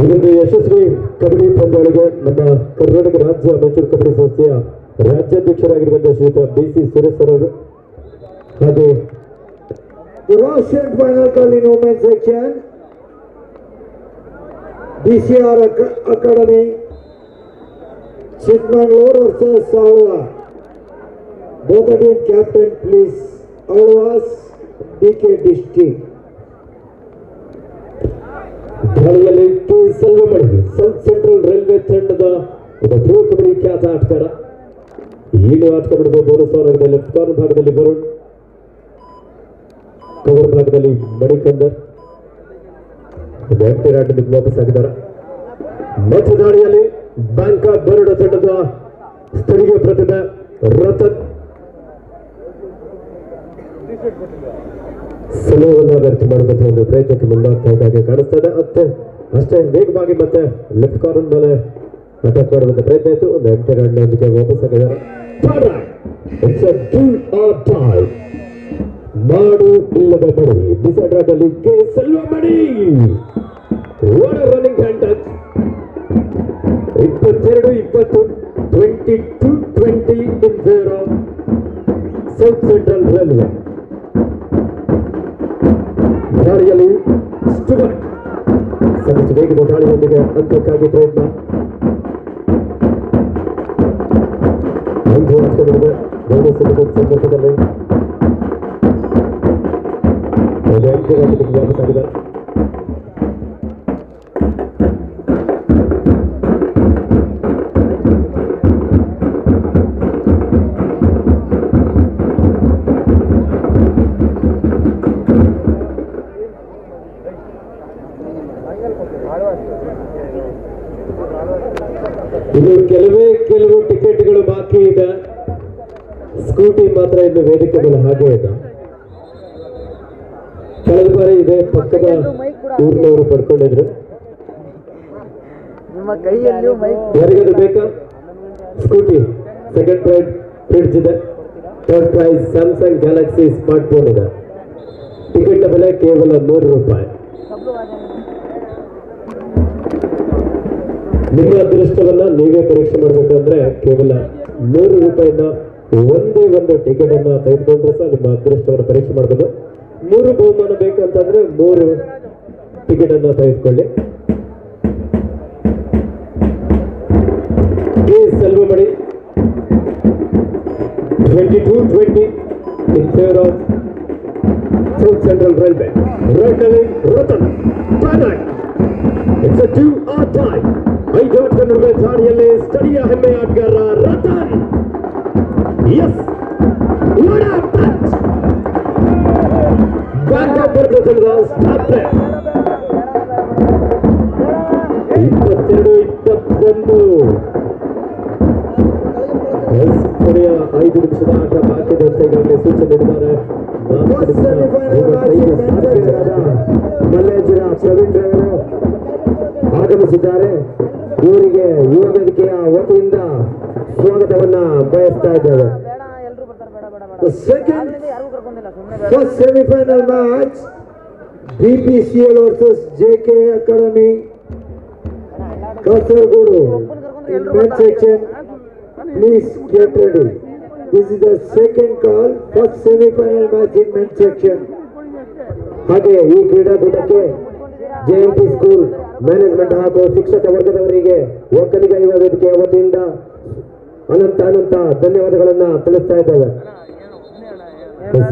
ಇದೊಂದು ಯಶಸ್ವಿ ಕಬಡ್ಡಿ ಪಂದ್ಯಾವಳಿಗೆ ನಮ್ಮ ಕರ್ನಾಟಕ ರಾಜ್ಯ ಅಮೆಚೂರ್ ಕಬಡ್ಡಿ ಸಂಸ್ಥೆಯ ರಾಜ್ಯಾಧ್ಯಕ್ಷರಾಗಿರುವಂತಹ ಶ್ರೀಯುತ BC ಸುರೇಶ್ ಅವರು ಹಾಗೂ The last and final call in women's section, DCR Academy, Chikmagalur versus Alwa. Both the team captain please. Alwas DK district. ದಾಳಿಯಲ್ಲಿ K Selvamani south Central railway ತಂಡದ ಒಬ್ಬ ಪ್ರೋ ಕಬಡ್ಡಿ ಖ್ಯಾತ ಆಟಗಾರ. ಈಗಲೂ ಆಟಗಾರರು ಬೋನಸ್ ಅವರ ಲೆಫ್ಟ್ ಕಾರ್ನರ್ ಭಾಗದಲ್ಲಿ ಬರುಣ್, ಕವರ್ ಭಾಗದಲ್ಲಿ ಮಣಿಕಂದರ್ ಆಟದಲ್ಲಿ ವಾಪಸ್ ಆಗಿದ್ದಾರೆ. ಮತ್ತು ದಾಳಿಯಲ್ಲಿ ಬ್ಯಾಂಕ್ ಆಫ್ ಬರೋಡಾ ತಂಡದ ಸ್ಥಳೀಯ ಪ್ರತಿಭೆ ರತನ್ ಸಮಯವನ್ನು ವ್ಯರ್ಥ ಮಾಡುವಂತಹ ಒಂದು ಪ್ರಯತ್ನಕ್ಕೆ ಮುಂದಾಗ್ತಾ ಇದ್ದಾಗೆ ಕಾಣಿಸ್ತಾ ಇದೆ. ಅಷ್ಟೇ ವೇಗವಾಗಿ ಮತ್ತೆ ಲೆಫ್ಟ್ ಕಾರ್ನರ್ ಮೇಲೆ ಅಟ್ಯಾಕ್ ಮಾಡುವಂತ ಪ್ರಯತ್ನ ಇತ್ತು. ಒಂದು ಎಂಟೆ ರನ್ನೊಂದಿಗೆ ವಾಪಸ್ ಆಗಿದ್ದಾರೆ. ಮಾಡು ಇಲ್ಲದ ಬಡಿ decider K Selvamani running hand touch 22-20 22-20 in favor of South Central Railway. ದಾಳಿಯಲ್ಲಿ ಸ್ಟುವರ್ಟ್ ಸಾಕಷ್ಟು ವೇಗದ ದಾಳಿಯೊಂದಿಗೆ ಅಂತ್ಯಕ್ಕಾಗಿ ಪ್ರಯತ್ನ. ಸಂದರ್ಭದಲ್ಲಿ ವಾಪಸ್ ಆಗಿದೆ. ಇದು ಕೆಲವು ಟಿಕೆಟ್ಗಳು ಬಾಕಿ ಇದೆ. ಸ್ಕೂಟಿ ಮಾತ್ರ ಇನ್ನು ವೇದಿಕೆ ಮೇಲೆ ಹಾಗೆ ಇದೆ. ಕಳೆದ ಬಾರಿ ಇದೆ ಪಕ್ಕದ ಊರಿನವರು ಪಡ್ಕೊಂಡಿದ್ರು. ನಿಮ್ಮ ಕೈಯಲ್ಲಿಯೂ ಮೈಕ್ ಯಾರಿಗಾದ್ರು ಬೇಕಾ? ಸ್ಕೂಟಿ ಸೆಕೆಂಡ್ ಪ್ರೈಸ್ ಫ್ರಿಡ್ಜ್ ಇದೆ. Third prize Samsung Galaxy smart phone ಇದೆ. ಟಿಕೆಟ್ ಬೆಲೆ ಕೇವಲ 100 ರೂಪಾಯಿ. ನಿಮ್ಮ ಅದೃಷ್ಟವನ್ನ ನೀವೇ ಪರೀಕ್ಷೆ ಮಾಡಬೇಕಂದ್ರೆ ಕೇವಲ 100 ರೂಪಾಯಿನ ಒಂದೇ ಒಂದು ಟಿಕೆಟ್ ಅನ್ನ ತೆಗೆದುಕೊಂಡ್ರೆ ಸಹ ನಿಮ್ಮ ಅದೃಷ್ಟವನ್ನು ಪರೀಕ್ಷೆ ಮಾಡಬಹುದು. 3 ಬಹುಮಾನ ಬೇಕಂತಂದ್ರೆ 3 ಟಿಕೆಟ್ ಅನ್ನ ತೆಗೆದುಕೊಳ್ಳಿ. Selvamadi 22-20 in favor of South Central Railway. Right away, Ratan. Back. It's a 2-hour tie. 5 ಆಟಗಾರರ ದಾಳಿಯಲ್ಲಿ ಸ್ಥಳೀಯ ಹೆಮ್ಮೆ ಆಟಗಾರ Ratan. Yes. What a punch. Back up for the stop there. 22-21. ಕೊನೆಯ 5 ನಿಮಿಷದ ಆಟ ಬಾಕಿ ಇದೆ ಅಂತ ಈಗಾಗಲೇ ಸೂಚನೆ ನೀಡಿದ್ದಾರೆ. ಮಲ್ಲೇಶ್ವರ ಪ್ರವೀಣ್ ರವರು ಆಗಮಿಸಿದ್ದಾರೆ. ಇವರಿಗೆ ಯುವ ವೇದಿಕೆಯ ವತಿಯಿಂದ ಸ್ವಾಗತವನ್ನ ಬಯಸ್ತಾ ಇದ್ದೇವೆ. First semifinal match BPCL versus JK academy Kasaragod in men's section. Please get ready. This is the second call. First semi-final match in men's section. ಹಾಗೆ ಈ ಕ್ರೀಡಾಕೂಟಕ್ಕೆ JMT ಸ್ಕೂಲ್ ಮ್ಯಾನೇಜ್ಮೆಂಟ್ ಹಾಗೂ ಶಿಕ್ಷಕ ವರ್ಗದವರಿಗೆ ಒಕ್ಕಲಿಗ ಯುವ ವೇದಿಕೆಯ ವತಿಯಿಂದ ಅನಂತ ಧನ್ಯವಾದಗಳನ್ನ ತಿಳಿಸ್ತಾ ಇದ್ದೇವೆ.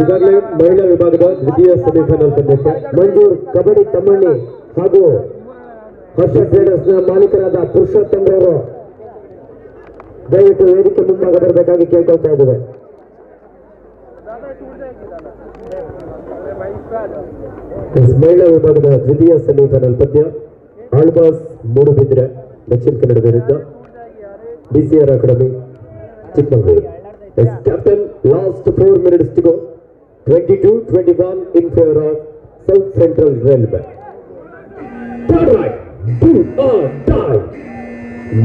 ಈಗಾಗಲೇ ಮಹಿಳಾ ವಿಭಾಗದ ದ್ವಿತೀಯ ಸೆಮಿಫೈನಲ್ ಪಂದ್ಯಕ್ಕೆ ಮಂಜೂರ್ ಕಬಡ್ಡಿ ತಮ್ಮಣ್ಣಿ ಹಾಗೂ ಹರ್ಷ ಟ್ರೇಡರ್ಸ್ ನ ಮಾಲೀಕರಾದ ಪುರುಷೋತ್ತಮ್ ರವರು ದಯವಿಟ್ಟು ವೇದಿಕೆ ಮುಂಭಾಗ ಬರಬೇಕಾಗಿ ಕೇಳ್ಕೊಳ್ತಾ ಇದ್ದೇವೆ. ಮಹಿಳಾ ವಿಭಾಗದ ದ್ವಿತೀಯ ಸೆಮಿಫೈನಲ್ ಪಂದ್ಯ ಆಳ್ವಾಸ್ ಮೂಡುಬಿದ್ರೆ ದಕ್ಷಿಣ ಕನ್ನಡ ವಿರುದ್ಧ BCR academy Chikkamagaluru. Captain last 4 minutes to go. 22-21 in favor of South Central Railway.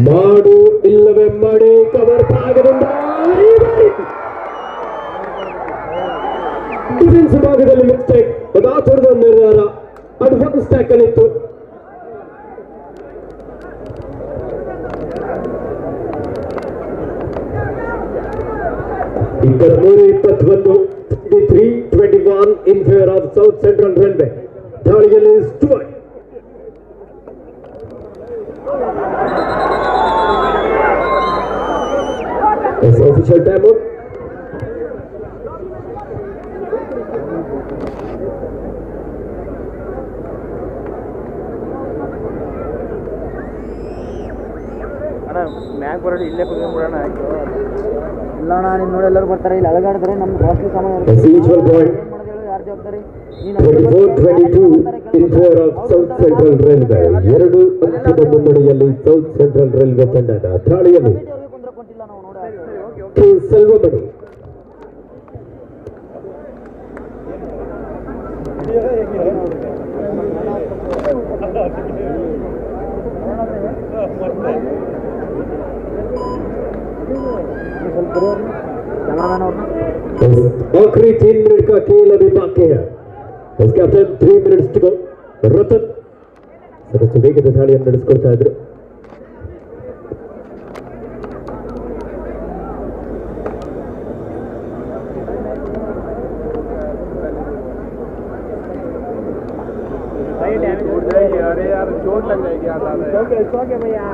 ಮಾಡು ಇಲ್ಲವೇ ಮಾಡಿ ಕವರ್ ಭಾಗದಿಂದ ಡಿಫೆನ್ಸ್ ಭಾಗದಲ್ಲಿ ಮಿಸ್ಟೇಕ್. ಅದಾತರದ ನಿರ್ಧಾರ ಅಡ್ವಾನ್ಸ್ ಟ್ಯಾಕಲ್ ಇತ್ತು. ఇక్కడ 23-21 in favor of South Central Railway. ದಾಳಿಯಲ್ಲಿ ಸ್ಟುವರ್ಟ್. Official timeout. ಮ್ಯಾಗ್ ಬರೋದು ಇಲ್ಲೇ ಕುತ್ಕೊಂಡ್ಬಿಡೋಣ. ಆಯ್ತು ಇಲ್ಲ ಅಣ್ಣ, ನೀನು ನೋಡಿ ಎಲ್ಲರೂ ಬರ್ತಾರೆ, ಇಲ್ಲಿ ಅಳಗಾಡಿದ್ರೆ ನಮ್ಮ ಕಾಸ್ಟ್ಲಿ ಸಾಮಾನು ಯಾರು ಜವಾಬ್ದಾರಿ? 24-22 in favor of South Central Railway. 2 ಅಂಕದ ಮುನ್ನಡೆಯಲ್ಲಿ ಸೌತ್ ಸೆಂಟ್ರಲ್ ರೈಲ್ವೆ ತಂಡದ ದಾಳಿಯಲ್ಲಿ ಸೆಲ್ವಮಣಿ. आखिरी 3 मिनट का खेल अभी बाकी है. Captain 3 minutes to go. Ratan ಸಾಕಷ್ಟು ವೇಗದ ದಾಳಿಯನ್ನು ನಡೆಸಿಕೊಳ್ತಾ ಇದ್ರು. अरे यार चोट लग जाएगी भैया.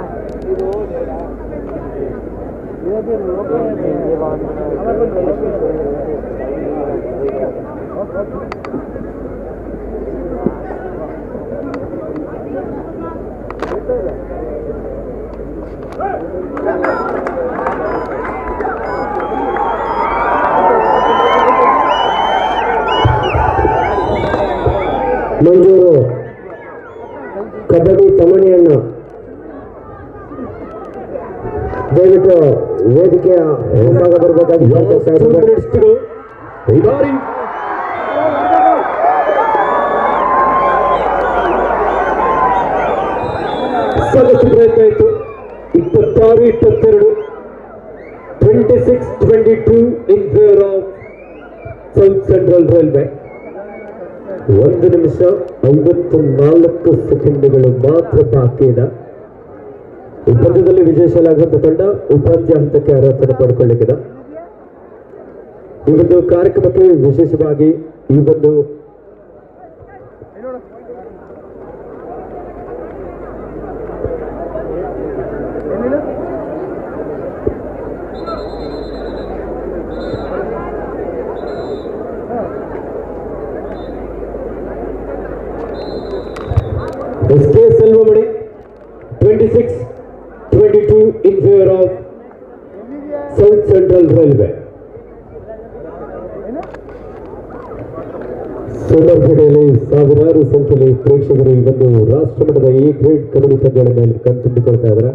ಮಂಜೂರು ಕಬಡ್ಡಿ ತಮಣಿಯನ್ನು ದಯವಿಟ್ಟು ವೇದಿಕೆಯ ಹಿಂಭಾಗ ಬರಬೇಕಾಗಿ ಸಾಕಷ್ಟು ಪ್ರಯತ್ನ ಇತ್ತು. 26-22 26-22 in favour of south Central railway. 1 ನಿಮಿಷ 54 ಸೆಕೆಂಡ್ಗಳು ಮಾತ್ರ ಬಾಕಿ ಇದೆ. ಈ ಪಂದ್ಯದಲ್ಲಿ ವಿಜಯಶಾಲಾಗುವಂತ ತಂಡ ಉಪಾಂತ್ಯ ಹಂತಕ್ಕೆ ಅರ್ಹತೆ ಪಡ್ಕೊಳ್ಳಿಕ್ಕಿದೆ. ಈ ಒಂದು ಕಾರ್ಯಕ್ರಮಕ್ಕೆ ವಿಶೇಷವಾಗಿ ಈ ಒಂದು SK Selvamani 26-22 in favor of South Central Railway. ಸೋಮವಾರಪೇಟೆಯಲ್ಲಿ ಸಾವಿರಾರು ಸಂಖ್ಯೆಯಲ್ಲಿ ಪ್ರೇಕ್ಷಕರು ಈ ಒಂದು ರಾಷ್ಟ್ರಮಟ್ಟದ ಎ ಗ್ರೇಡ್ ಕಬಡ್ಡಿ ಪಂದ್ಯಗಳ ಮೇಲೆ ಕಣ್ತುಂಬಿಕೊಳ್ತಾ ಇದ್ದಾರೆ.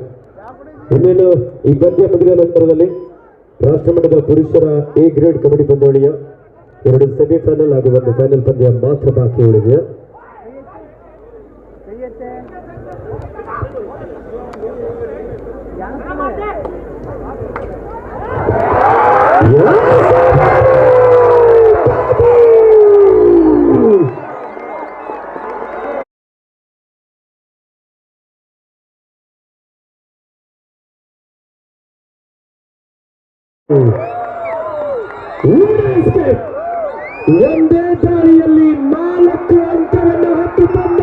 ಇನ್ನೇನು ಈ ಪಂದ್ಯ ಮುಗಿದ ನಂತರದಲ್ಲಿ ರಾಷ್ಟ್ರಮಟ್ಟದ ಪುರುಷರ ಎ ಗ್ರೇಡ್ ಕಬಡ್ಡಿ ಪಂದ್ಯಾವಳಿಯ 2 ಸೆಮಿಫೈನಲ್ ಹಾಗೂ 1 ಫೈನಲ್ ಪಂದ್ಯ ಮಾತ್ರ ಬಾಕಿ ಉಳಿದಿದೆ. ಒಂದೇ ದಾರಿಯಲ್ಲಿ 4 ಅಂಕವನ್ನು ಹತ್ತುಕೊಂಡ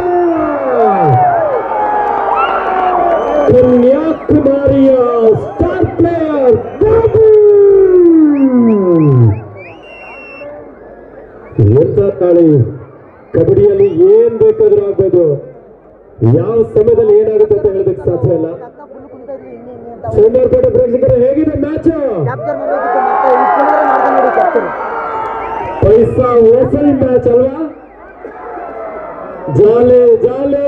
ಕನ್ಯಾಕುಮಾರಿಯ ಸ್ಟಾರ್ ಪ್ಲೇಯರ್ ಬಾಬು. ಎಂತ ತಾಳಿ ಕಬಡ್ಡಿಯಲ್ಲಿ ಏನ್ ಬೇಕಾದ್ರೂ ಆಗ್ಬೋದು. ಯಾವ ಸಮಯದಲ್ಲಿ ಏನಾಗುತ್ತೆ ಅಂತ ಹೇಳೋದಕ್ಕೆ ಸಾಧ್ಯ ಇಲ್ಲ. ಸೋಮವಾರಪೇಟೆ ಪ್ರೇಕ್ಷಕರು ಹೇಗಿದೆ ಮ್ಯಾಚ್? ಪೈಸಾ ವಸೂಲಿ ಮ್ಯಾಚ್ ಅಲ್ವಾ? ಜಾಲೆ ಜಾಲೆ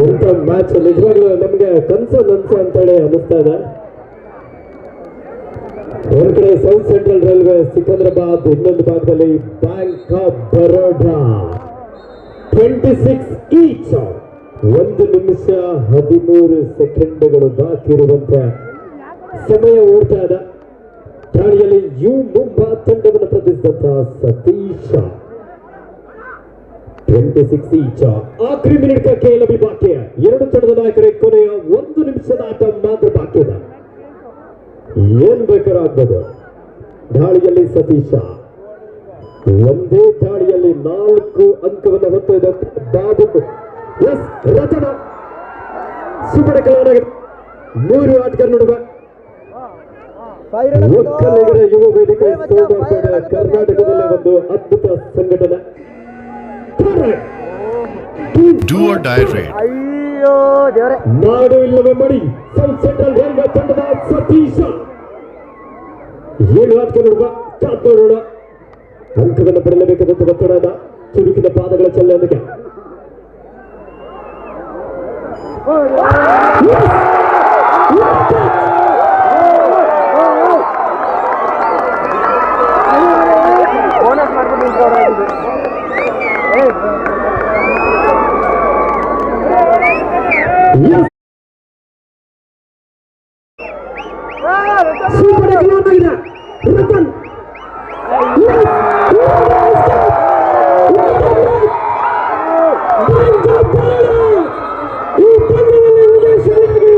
ಎಂತ ಮ್ಯಾಚ್. ನಿಜವಾಗ್ಲೂ ನಮ್ಗೆ ಕನ್ಸು ಅಂತೇಳಿ ಅನಿಸ್ತಾ ಇದೆ. ಒಂದ್ ಕಡೆ ಸೌತ್ ಸೆಂಟ್ರಲ್ ರೈಲ್ವೆ ಸಿಕಂದ್ರಾಬಾದ್, ಇನ್ನೊಂದು ಭಾಗದಲ್ಲಿ ಬ್ಯಾಂಕ್ ಆಫ್ ಬರೋಡಾ. 26 ಈಚ್. 1 ನಿಮಿಷ 13 ಸೆಕೆಂಡ್ಗಳು ಬಾಕಿ ಇರುವಂತೆ ಸಮಯ ಓಡ್ತಾ ಇದೆ. ದಾಳಿಯಲ್ಲಿ ಯು ಮುಂಬಾ ತಂಡವನ್ನು ಪ್ರತಿಸಿದಂತ ಸತೀಶ. 26 ಈಚ. ಆಖರಿ ಮಿನಿಟ್ ಕೇಳಬಿ ಬಾಕಿ. 2 ತಂಡದ ನಾಯಕರೇ ಕೊನೆಯ 1 ನಿಮಿಷದ ಆಟ ಮಾತ್ರ ಬಾಕಿ ಇದೆ. ಏನ್ ಬೇಕಾದ್ರೂ ಆಗ್ಬೋದು. ದಾಳಿಯಲ್ಲಿ ಸತೀಶ ಒಂದೇ ದಾಳಿಯಲ್ಲಿ 4 ಅಂಕವನ್ನು ಹೊತ್ತೊಯ್ದ ಬಾಬು. ಎಸ್ ರತನ ಸುಮಡ ಕಲಾವಿದ 3 ಆಟಗಾರ ನಡುವೆ ಒಕ್ಕಲಿಗರ ಯುವ ವೇದಿಕೆ ಸೋಮವಾರಪೇಟೆ ಕರ್ನಾಟಕದಲ್ಲಿ ಒಂದು ಅದ್ಭುತ ಸಂಘಟನೆ. ನಾಡು ಇಲ್ಲವೇ ಮಡಿ ಸೌತ್ ಸೆಂಟ್ರಲ್ ರೈಲ್ವೆ ತಂಡದ ಸತೀಶ 7 ಆಟಗಾರ ನಡುವೆ ಕಾತೋಡೋಣ. ಅಂಕವನ್ನು ಪಡೆಯಲೇಬೇಕಾದಂತ ಒತ್ತಡದ ಚುರುಕಿನ ಪಾದಗಳ ಚಲನೆಯೊಂದಿಗೆ ರತನ್ ಈ ಪಂದ್ಯದಲ್ಲಿ ವಿಜಯಶಾಲಿಯಾಗಿ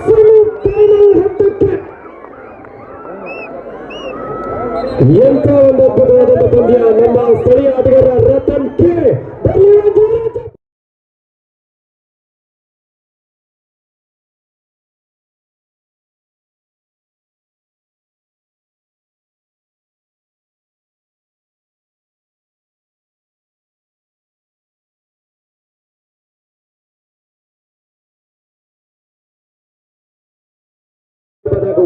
ಸೆಮಿಫೈನಲ್ ಹಂತಕ್ಕೆ. ಎಂಥ ಒಂದು ಅದ್ಭುತವಾದಂತಹ ಪಂದ್ಯ. ನಮ್ಮ ಸ್ಥಳೀಯ ಆಟಗಾರ Ratan K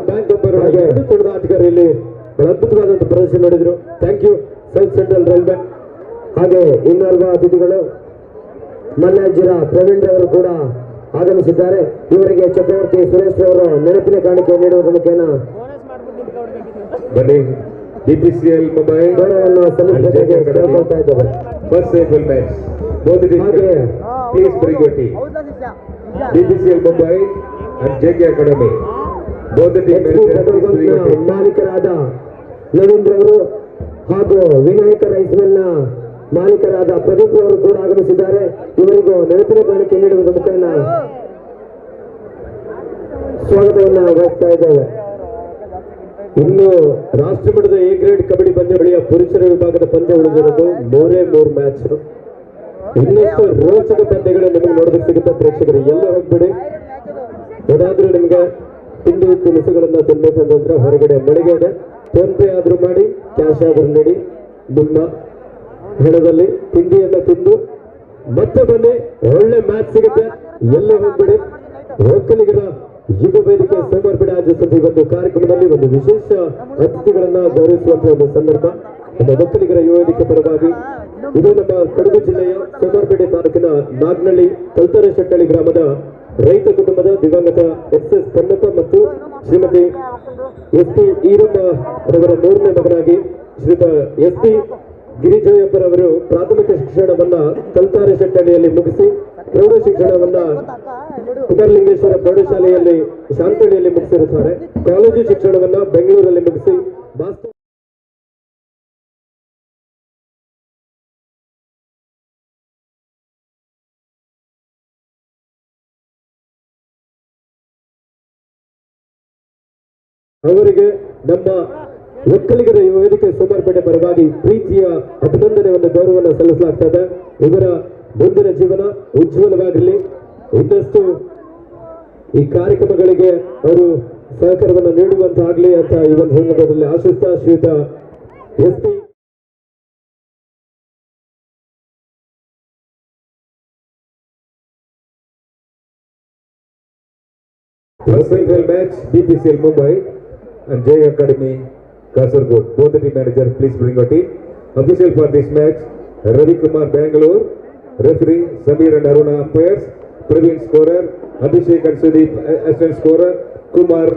bank of Baroda 2 ತಂಡದ ಆಟಗಾರರು ಇಲ್ಲಿ ಬಹಳ ಅದ್ಭುತವಾದಂತಹ ಪ್ರದರ್ಶನ ನೋಡಿದ್ರು. Thank you South Central Railway. ಹಾಗೆ ಇನ್ನೋರ್ವ ಅತಿಥಿಗಳು ಮಲ್ಲಾಜಿರ ಪ್ರವೀಣ್ ರವರು ಕೂಡ ಆಗಮಿಸಿದ್ದಾರೆ. ಇವರಿಗೆ ಚಕ್ರವರ್ತಿ ಸುರೇಶ್ ರವರು ನೆನಪಿನ ಕಾಣಿಕೆ ನೀಡುವುದರ ಮುಖೇನ ಬನ್ನಿ BPCL ಮುಂಬೈ ಗೌರವವನ್ನು ಸಲ್ಲಿಸಬೇಕಾಗಿ ಕೇಳಿಕೊಳ್ತಾ ಇದ್ದಾರೆ. First cycle match both the teams ಹಾಗೆ please bring your team. BPCL Mumbai and JK Academy both the team HP petrol ಬಂಕ್ನ ಮಾಲೀಕರಾದ ನವೀಂದ್ರ ಅವರು ಹಾಗೂ ವಿನಾಯಕ ರೈಸ್ ಮಿಲ್ನ ಮಾಲೀಕರಾದ ಪ್ರದೀಪ್ ಅವರು ಕೂಡ ಆಗಮಿಸಿದ್ದಾರೆ. ಇವರಿಗೂ ನೆನಪಿನ ಕಾಣಿಕೆ ನೀಡುವುದರ ಮುಖೇನ ಸ್ವಾಗತವನ್ನು ಬಯಸ್ತಾ ಇದ್ದೇವೆ. ಇನ್ನು ರಾಷ್ಟ್ರಮಟ್ಟದ ಎ ಗ್ರೇಡ್ ಕಬಡ್ಡಿ ಪಂದ್ಯಾವಳಿಯ ಪುರುಷರ ವಿಭಾಗದ ಪಂದ್ಯ ಉಳಿದಿರೋದು 3 ಮ್ಯಾಚ್. ಇನ್ನಷ್ಟು ರೋಚಕ ಪಂದ್ಯಗಳು ನಿಮಗೆ ನೋಡೋದಕ್ಕೆ ಸಿಗುತ್ತೆ ಪ್ರೇಕ್ಷಕರು. ಎಲ್ಲ ಹೋಗ್ಬಿಡಿ. ಏನಾದ್ರೂ ನಿಮ್ಗೆ ತಿಂಡಿ ತಿನಿಸುಗಳನ್ನ ತಿನ್ಬೇಕಂತಂದ್ರೆ ಹೊರಗಡೆ ಮಳಿಗೆ ಇದೆ, ಫೋನ್ ಪೇ ಆದ್ರೂ ಮಾಡಿ, ಕ್ಯಾಶ್ ಆದ್ರೂ ನೀಡಿ. ನಿಮ್ಮ ಹಣದಲ್ಲಿ ತಿಂಡಿಯನ್ನ ತಿಂದು ಮತ್ತೆ ಬನ್ನಿ, ಒಳ್ಳೆ ಮ್ಯಾಚ್ ಸಿಗುತ್ತೆ. ಎಲ್ಲ ಹೋಗ್ಬಿಡಿ. ಒಕ್ಕಲಿಗರ ಯುವ ವೇದಿಕೆ ಸೋಮವಾರಪೇಟೆ ಆಯೋಜಿಸಿದ ಈ ಒಂದು ಕಾರ್ಯಕ್ರಮದಲ್ಲಿ ಒಂದು ವಿಶೇಷ ಅತಿಥಿಗಳನ್ನ ಗೌರವಿಸುವಂತಹ ಒಂದು ಸಂದರ್ಭ. ನಮ್ಮ ಒಕ್ಕಲಿಗರ ಯುವ ವೇದಿಕೆ ಪರವಾಗಿ ಇದು ನಮ್ಮ ಕೊಡಗು ಜಿಲ್ಲೆಯ ಸೋಮವಾರಪೇಟೆ ತಾಲೂಕಿನ ನಾಗ್ನಳ್ಳಿ ಕಲ್ತಾರೆ ಶೆಟ್ಟಳ್ಳಿ ಗ್ರಾಮದ ರೈತ ಕುಟುಂಬದ ದಿವಂಗತ SS ಕನ್ನಪ್ಪ ಮತ್ತು ಶ್ರೀಮತಿ SP ಈರಮ್ಮ ರವರ 3ನೇ ಮಗನಾಗಿ ಶ್ರೀಯುತ SP ಗಿರಿಜಯಪ್ಪರವರು ಪ್ರಾಥಮಿಕ ಶಿಕ್ಷಣವನ್ನ ಕಲ್ತಾರೆ ಶೆಟ್ಟಳ್ಳಿಯಲ್ಲಿ ಮುಗಿಸಿ ಪ್ರೌಢ ಶಿಕ್ಷಣವನ್ನ ಕುಮಾರಲಿಂಗೇಶ್ವರ ಪ್ರೌಢಶಾಲೆಯಲ್ಲಿ ಶಾಂತಳ್ಳಿಯಲ್ಲಿ ಮುಗಿಸಿರುತ್ತಾರೆ. ಕಾಲೇಜು ಶಿಕ್ಷಣವನ್ನ ಬೆಂಗಳೂರಲ್ಲಿ ಮುಗಿಸಿ ಮಾಸ್ಟರ್ ಅವರಿಗೆ ನಮ್ಮ ಒಕ್ಕಲಿಗರ ಯುವ ವೇದಿಕೆ ಸೋಮವಾರಪೇಟೆ ಪರವಾಗಿ ಪ್ರೀತಿಯ ಅಭಿನಂದನೆ ಒಂದು ಗೌರವವನ್ನು ಸಲ್ಲಿಸಲಾಗ್ತಾ ಇದೆ. ಇವರ ಮುಂದಿನ ಜೀವನ ಉಜ್ವಲವಾಗಿರಲಿ. ಇನ್ನಷ್ಟು ಈ ಕಾರ್ಯಕ್ರಮಗಳಿಗೆ ಅವರು ಸಹಕಾರವನ್ನು ನೀಡುವಂತಾಗಲಿ ಅಂತ ಈ ಒಂದು ಸಂದರ್ಭದಲ್ಲಿ ಆಶಿಸ್ತಾ ಶ್ರೀಯುತ SP First single match BPCL Mumbai and JK Academy Kasaragod. Both the team manager, please bring your team. Official for this match, Ravi Kumar Bangalore. Referee Samir and Aruna umpires. Praveen scorer. Abhishek and Sudeep assistant scorer. Kumar